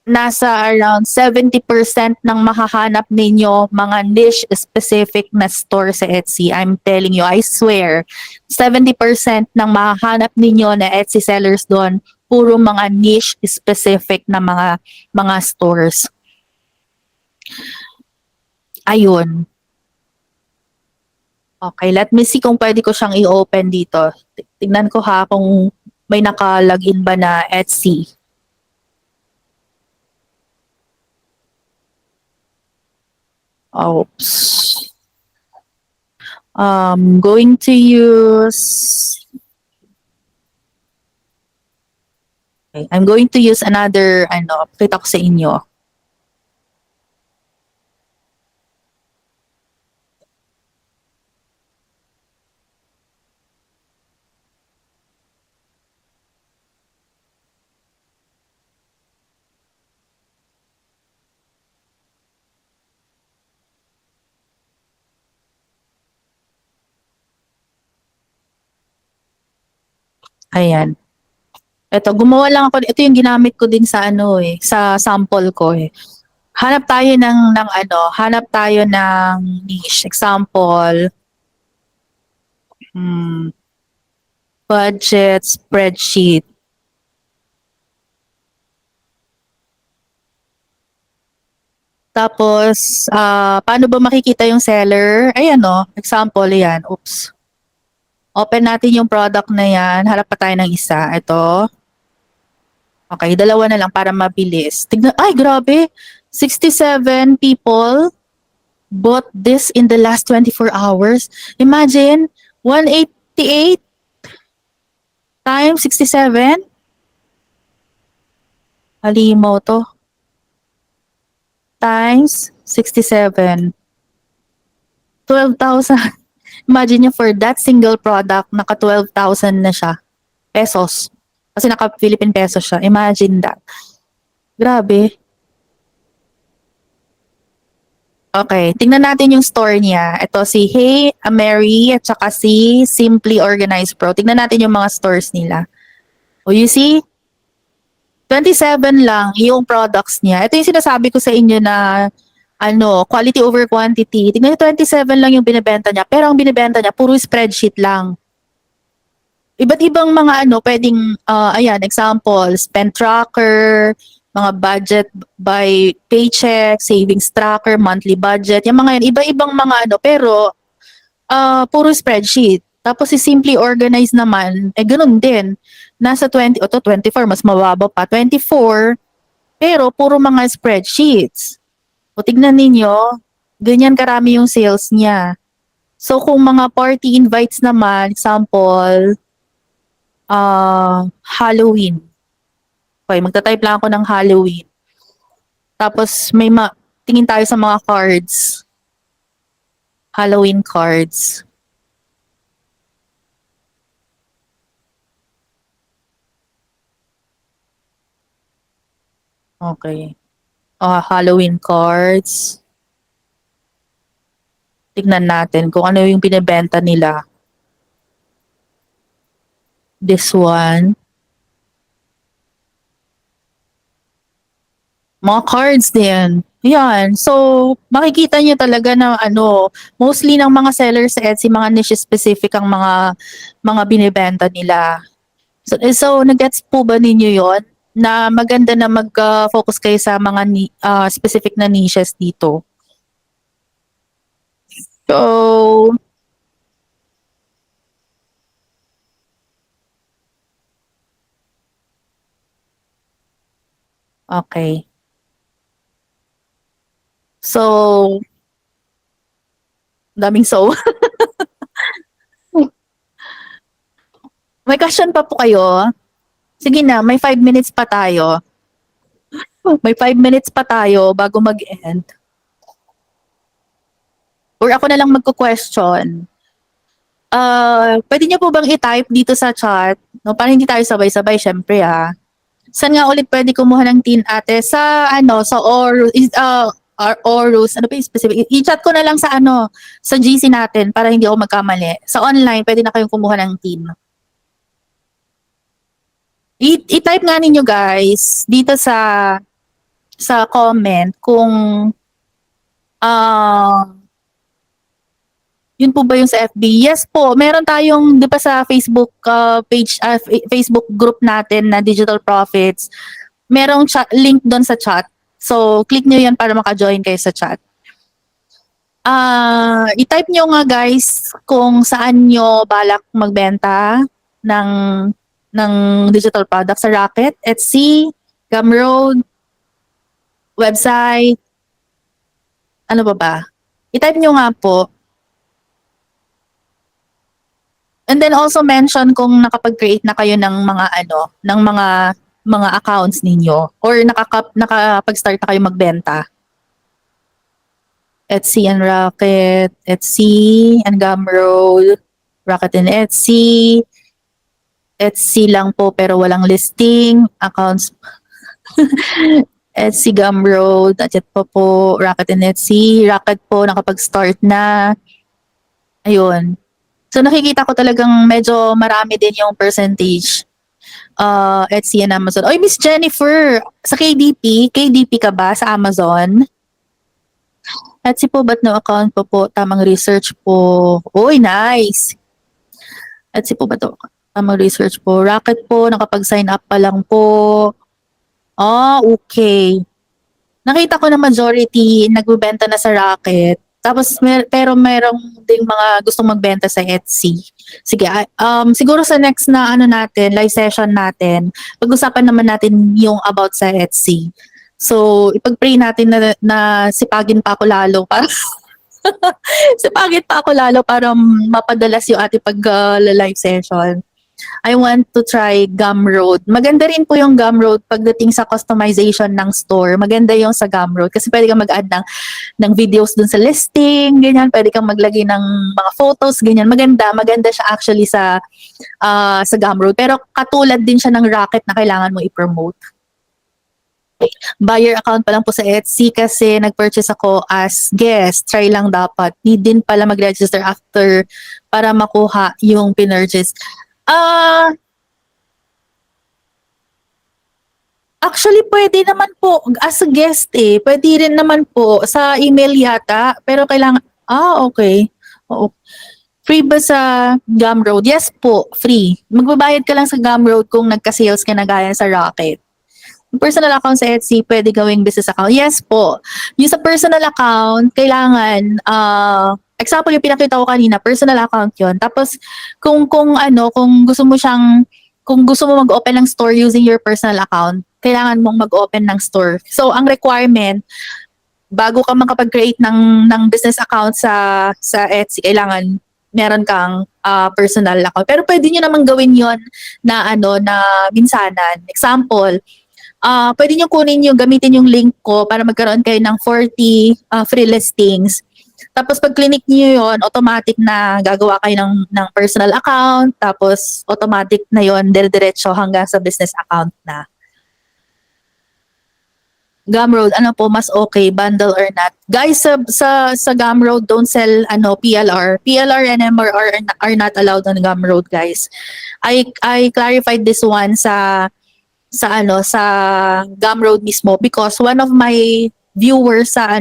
nasa around 70% ng mahahanap ninyo mga niche specific na store sa Etsy. I'm telling you, I swear, 70% ng mahahanap ninyo na Etsy sellers doon, puro mga niche specific na mga stores. Ayun. Okay, let me see kung pwede ko siyang i-open dito. Tignan ko kung May naka-login ba na Etsy? Oops. Going to use... Okay, I'm going to use another, pakita ko sa inyo. Ayan. Ito, gumawa lang ako. Ito yung ginamit ko din sa sa sample ko eh. Hanap tayo ng niche. Example, budget spreadsheet. Tapos, paano ba makikita yung seller? Ayan example yan. Oops. Open natin yung product na yan. Hanap pa tayo ng isa. Ito. Okay, dalawa na lang para mabilis. Tignan, ay grabe. 67 people bought this in the last 24 hours. Imagine, 188 times 67. Halimaw to. Times 67. 12,000. Imagine nyo for that single product, naka 12,000 na siya. Pesos. Kasi naka Philippine pesos siya. Imagine that. Grabe. Okay, tingnan natin yung store niya. Ito si Hey Mary at saka si Simply Organized Pro. Tingnan natin yung mga stores nila. Oh, you see? 27 lang yung products niya. Ito yung sinasabi ko sa inyo na quality over quantity. Tingnan niyo, 27 lang yung binebenta niya. Pero ang binebenta niya, puro spreadsheet lang. Iba't ibang mga pwedeng, ayan, example, spend tracker, mga budget by paycheck, savings tracker, monthly budget, yung mga yan, iba-ibang mga pero puro spreadsheet. Tapos si Simply Organized naman, ganun din. Nasa 20, 24, mas mababa pa, 24, pero puro mga spreadsheets. O tignan ninyo, ganyan karami yung sales niya. So kung mga party invites naman, example, Halloween. Okay, magta-type lang ako ng Halloween. Tapos tingin tayo sa mga cards. Halloween cards. Okay. Halloween cards. Tignan natin kung ano yung binebenta nila. This one. Mga cards din. Yan. So, makikita niyo talaga na mostly ng mga sellers sa Etsy, mga niche specific ang mga binebenta nila. So nag-gets po ba ninyo yon na maganda na mag-focus kayo sa mga specific na niches dito? So, okay. So, daming so. May question pa po kayo? Sige na, may 5 minutes pa tayo. May 5 minutes pa tayo bago mag-end. Or ako na lang magko-question. Pwede niyo po bang i-type dito sa chat? No, para hindi tayo sabay-sabay, syempre Saan nga ulit pwede kumuha ng tin ate? Sa sa Orus, ano pa yung specific? I-chat ko na lang sa sa GC natin para hindi ako magkamali. Sa online, pwede na kayong kumuha ng tin. I-type nga ninyo guys dito sa comment kung yun po ba yung sa FB? Yes po, meron tayong 'di ba sa Facebook page, Facebook group natin na Digital Profits. Merong link doon sa chat. So, click nyo yan para maka-join kayo sa chat. I-type nyo nga guys kung saan nyo balak magbenta ng ng digital products sa Rocket, Etsy, Gumroad, website, ano pa ba? I-type nyo nga po. And then also mention kung nakapag-create na kayo ng mga ng mga accounts ninyo or nakapag-start na kayo magbenta. Etsy and Rocket, Etsy and Gumroad, Rocket and Etsy, Etsy lang po pero walang listing, accounts, Etsy, Gumroad, at po, Rocket and Etsy, Rocket po nakapag-start na, ayun. So nakikita ko talagang medyo marami din yung percentage, Etsy and Amazon. Oy, Miss Jennifer, sa KDP ka ba sa Amazon? Etsy po, ba't no account po? Tamang research po. Uy, nice! Etsy po ba to? Tamang research po. Rocket po, nakapag-sign up pa lang po. Okay. Nakita ko na majority nagbebenta na sa Rocket. Tapos pero merong ding mga gustong magbenta sa Etsy. Sige, siguro sa next na natin, live session natin, pag-usapan naman natin yung about sa Etsy. So, ipag-pray natin na sipagin pa ako lalo para sipagin pa ako lalo para mapadalas yung ating pag-live session. I want to try Gumroad. Maganda rin po yung Gumroad pagdating sa customization ng store. Maganda yung sa Gumroad kasi pwede kang mag-add ng videos dun sa listing, ganyan. Pwede kang maglagay ng mga photos, ganyan. Maganda siya actually sa Gumroad. Pero katulad din siya ng Rocket na kailangan mo i-promote. Buyer account pa lang po sa Etsy kasi nag-purchase ako as guest. Try lang dapat. Need din pala mag-register after para makuha yung pinurchase. Actually, pwede naman po as a guest eh. Pwede rin naman po sa email yata. Pero kailangan, okay. Oo. Free ba sa Gumroad? Yes po, free. Magbabayad ka lang sa Gumroad kung nagka-sales ka na gaya sa Rocket. Personal account sa Etsy, pwede gawing business account. Yes po. Yung sa personal account, kailangan, example yung pinakita ko kanina, personal account yon. Tapos, kung gusto mo mag-open ng store using your personal account, kailangan mong mag-open ng store. So, ang requirement, bago ka makapag-create ng business account sa Etsy, kailangan meron kang personal account. Pero pwede nyo namang gawin yon na minsanan. Example, pwede nyo gamitin yung link ko para magkaroon kayo ng 40 free listings. Tapos pag clinic nyo yun, automatic na gagawa kayo ng personal account. Tapos automatic na yun, dire-diretso hanggang sa business account na. Gumroad, ano po mas okay, bundle or not? Guys, sa Gumroad, don't sell PLR. PLR and MRR are not allowed on Gumroad, guys. I clarified this one sa Gumroad mismo because one of my viewers sa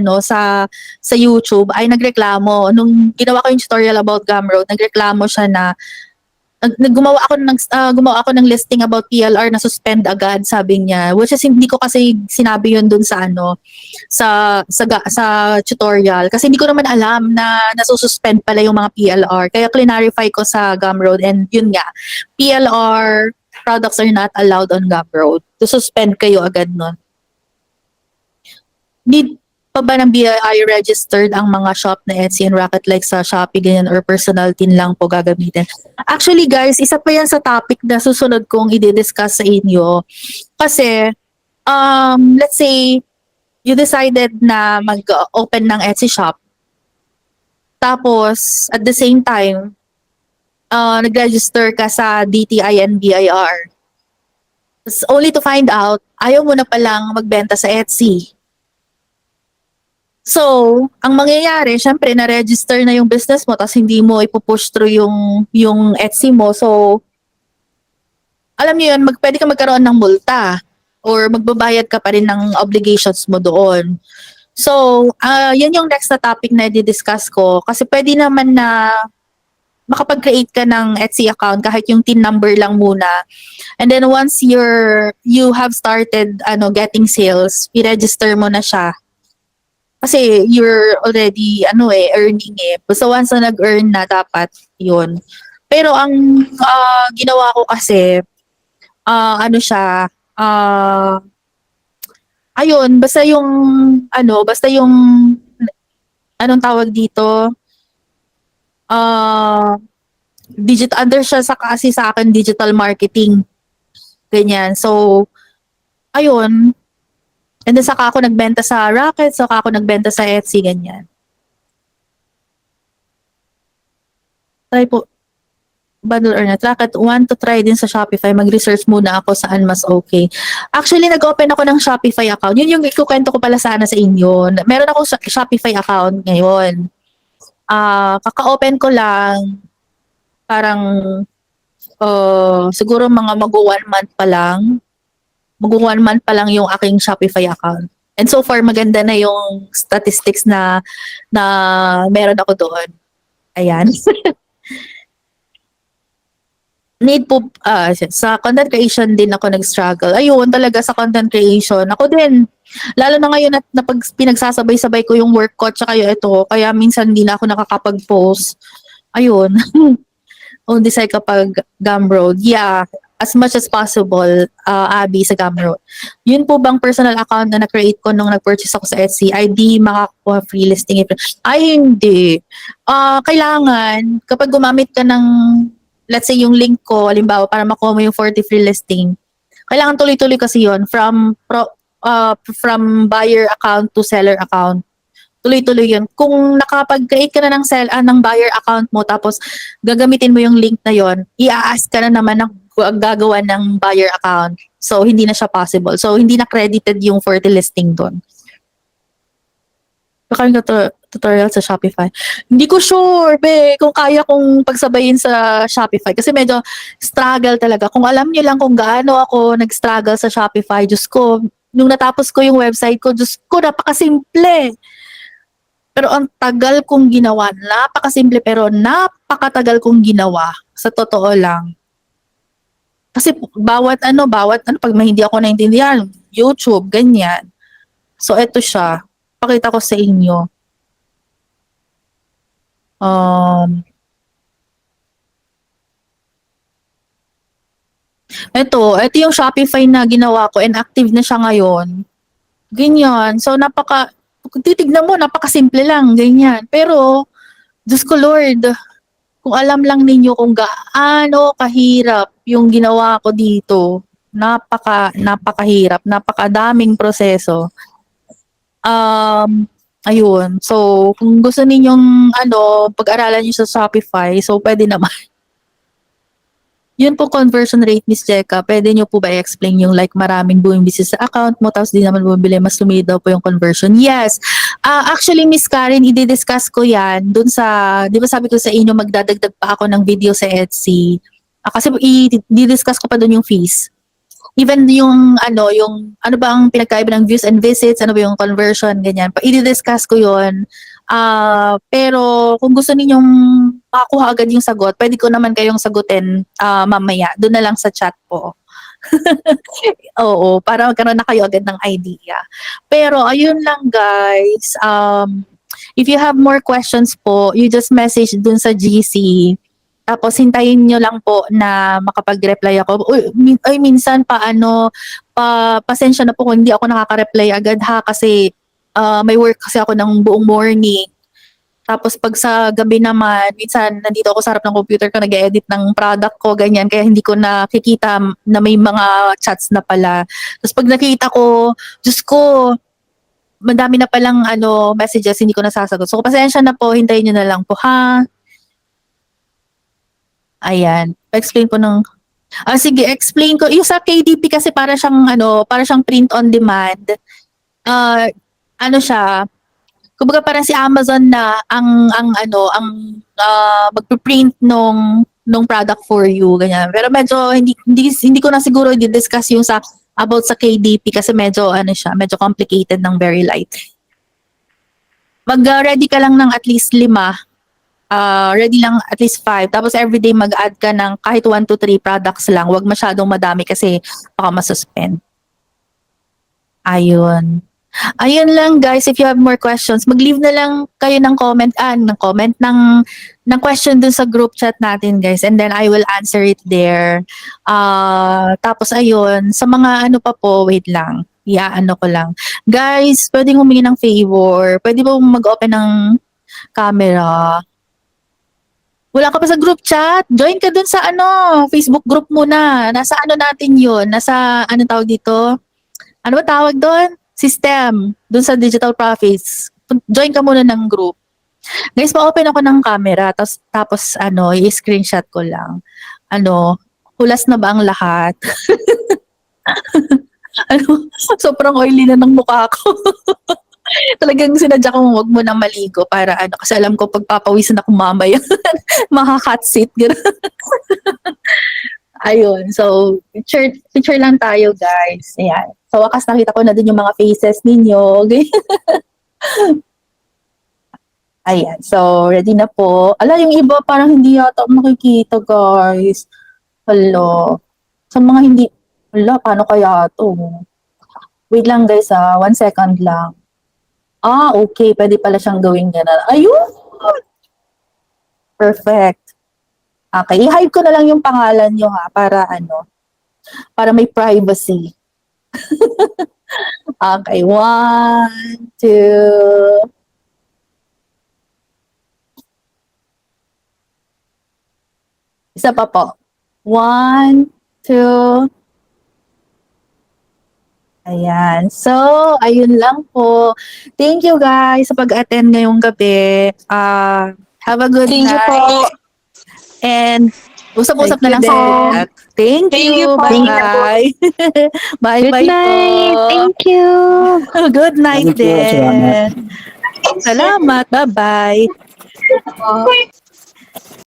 YouTube ay nagreklamo nung ginawa ko yung tutorial about Gumroad. Nagreklamo siya na gumawa ako ng listing about PLR na suspend agad, sabi niya, which is hindi ko kasi sinabi yun dun sa tutorial kasi hindi ko naman alam na nasususpend pala yung mga PLR, kaya clarify ko sa Gumroad, and yun nga, PLR products are not allowed on Gumroad. To suspend kayo agad nun. Need pa ba ng BII registered ang mga shop na Etsy and Rocket like sa Shopee ganyan, or personal tin lang po gagamitin? Actually guys, isa pa yan sa topic na susunod kong i-discuss sa inyo. Kasi, let's say, you decided na mag-open ng Etsy shop. Tapos, at the same time, nag-register ka sa DTI and BIR. Only to find out, ayaw mo na palang magbenta sa Etsy. So, ang mangyayari, syempre, na-register na yung business mo, tapos hindi mo ipupush through yung Etsy mo. So, alam niyo yun, pwede ka magkaroon ng multa or magbabayad ka pa rin ng obligations mo doon. So, yan yung next na topic na i-discuss ko. Kasi pwede naman na makapag-create ka ng Etsy account kahit yung TIN number lang muna. And then once you have started getting sales, i-register mo na siya. Kasi you're already earning eh. So once na nag-earn na, dapat yun. Pero ang ginawa ko kasi, ano siya, ayun, basta yung, anong tawag dito, ah, under siya kasi sa akin digital marketing. Ganyan. So, ayun. And then saka ako nagbenta sa Rocket, saka ako nagbenta sa Etsy, ganyan. Try po, bundle or not. Rocket, want to try din sa Shopify. Mag-research muna ako saan mas okay. Actually, nag-open ako ng Shopify account. Yun yung ikukwento ko pala sana sa inyo. Meron ako sa Shopify account ngayon. Kaka-open ko lang, parang siguro mga mag-1 month pa lang. Mag-1 month pa lang yung aking Shopify account. And so far, maganda na yung statistics na meron ako doon. Ayan. Need po, sa content creation din ako nag-struggle. Ayun, talaga sa content creation. Ako din, lalo na ngayon na pag pinagsasabay-sabay ko yung work ko at saka yung ito, kaya minsan hindi na ako nakakapag-post. Ayun. Only say kapag Gumroad. Yeah, as much as possible, Abby, sa Gumroad. Yun po bang personal account na na-create ko nung nag-purchase ako sa Etsy, ay di makakuha free listing? Ay, hindi. Kailangan, kapag gumamit ka ng, let's say yung link ko, halimbawa, para makuha mo yung 40 free listing, kailangan tuloy-tuloy kasi yun from buyer account to seller account. Tuloy-tuloy yun. Kung nakapag-create ka na ng buyer account mo, tapos gagamitin mo yung link na yon, i-ask ka na naman ng gagawa ng buyer account. So, hindi na siya possible. So, hindi na credited yung 40 listing doon. Baka yung tutorial sa Shopify. Hindi ko sure, be, kung kaya kong pagsabayin sa Shopify. Kasi medyo struggle talaga. Kung alam niyo lang kung gaano ako nag-struggle sa Shopify, Diyos ko, nung natapos ko yung website ko, Diyos ko, napakasimple. Pero ang tagal kong ginawa, napakasimple pero napakatagal kong ginawa. Sa totoo lang. Kasi bawat ano, pag hindi ako naintindihan, YouTube, ganyan. So, eto siya. Pakita ko sa inyo. Ito yung Shopify na ginawa ko and active na siya ngayon. Ganyan. So, kung titignan mo, napakasimple lang, ganyan. Pero, Diyos ko Lord, kung alam lang ninyo kung gaano kahirap yung ginawa ko dito, napakahirap, napakadaming proseso. Ayun. So, kung gusto ninyong pag-aralan niyo sa Shopify, so pwede naman. Yun po conversion rate, Miss Jeka. Pwede nyo po ba i-explain yung like maraming bumibili sa account mo tapos di naman bumibili, mas tumid daw po yung conversion? Yes. Actually, Miss Karen, i-discuss ko yan dun sa, di ba sabi ko sa inyo, magdadagdag pa ako ng video sa Etsy. Kasi i-discuss ko pa dun yung fees. Even yung ano ba ang pinagkaiba ng views and visits, ano ba yung conversion, ganyan. I-discuss ko yun. Pero kung gusto ninyong makakuha agad yung sagot, pwede ko naman kayong sagutin mamaya. Doon na lang sa chat po. Oo, para magkaroon na kayo agad ng idea. Pero ayun lang guys. If you have more questions po, you just message dun sa GC. Tapos hintayin nyo lang po na makapag-reply ako. Minsan pasensya na po kung hindi ako nakaka-reply agad ha kasi may work kasi ako ng buong morning. Tapos pag sa gabi naman, minsan nandito ako sa harap ng computer ko, nag-edit ng product ko, ganyan. Kaya hindi ko nakikita na may mga chats na pala. Tapos pag nakita ko, Diyos ko, madami na palang messages, hindi ko nasasagot. So pasensya na po, hintayin nyo na lang po ha. Ayan. Explain po ng... sige, explain ko. Yung sa KDP kasi para siyang print on demand. Siya, kumbaga parang si Amazon na ang magpe-print nung product for you, ganyan. Pero medyo hindi ko na siguro i-discuss yung about sa KDP kasi medyo medyo complicated ng very light. Mag-ready ka lang ng at least 5. Ready lang at least 5. Tapos everyday mag-add ka ng kahit 1 to 3 products lang. Huwag masyadong madami kasi baka masuspend. Ayun. Ayun lang guys, if you have more questions, mag-leave na lang kayo ng comment, ng question dun sa group chat natin guys, and then I will answer it there. Tapos ayun, sa mga ano pa po, wait lang, ano ko lang. Guys, pwedeng humingi ng favor, pwede ba mag-open ng camera? Wala ka pa sa group chat? Join ka dun sa Facebook group muna. Nasa ano natin yun? Nasa, ano tawag dito? Ano ba tawag doon? System. Doon sa Digital Profits. Join ka muna ng group. Guys, ma-open ako ng camera. Tapos i-screenshot ko lang. Hulas na ba ang lahat? Sobrang oily na ng mukha ko. Talagang sinadya kong wag mo nang maligo para kasi alam ko pagpapawisan ako mamaya. Maka-hot seat. Ayun. So, picture lang tayo, guys. Ayan. Sa wakas, nakita ko na din yung mga faces ninyo. Ayan. So, ready na po. Yung iba parang hindi yata makikita, guys. Hello. Sa mga hindi, paano kaya to? Wait lang, guys, 1 second lang. Okay. Pwede pala siyang gawin gano'n. Ayun! Perfect. Okay. I-hide ko na lang yung pangalan nyo, para para may privacy. Okay. 1, 2. Isa pa po. 1, 2. Ayan. So, ayun lang po. Thank you guys sa pag-attend ngayong gabi. Have a good Thank you night. po. And usap-usap na Thank lang you sa din. Thank you. po. Bye. Bye. Good night. Po. Thank you. Good night Salamat po, salamat. din. Salamat. Bye-bye.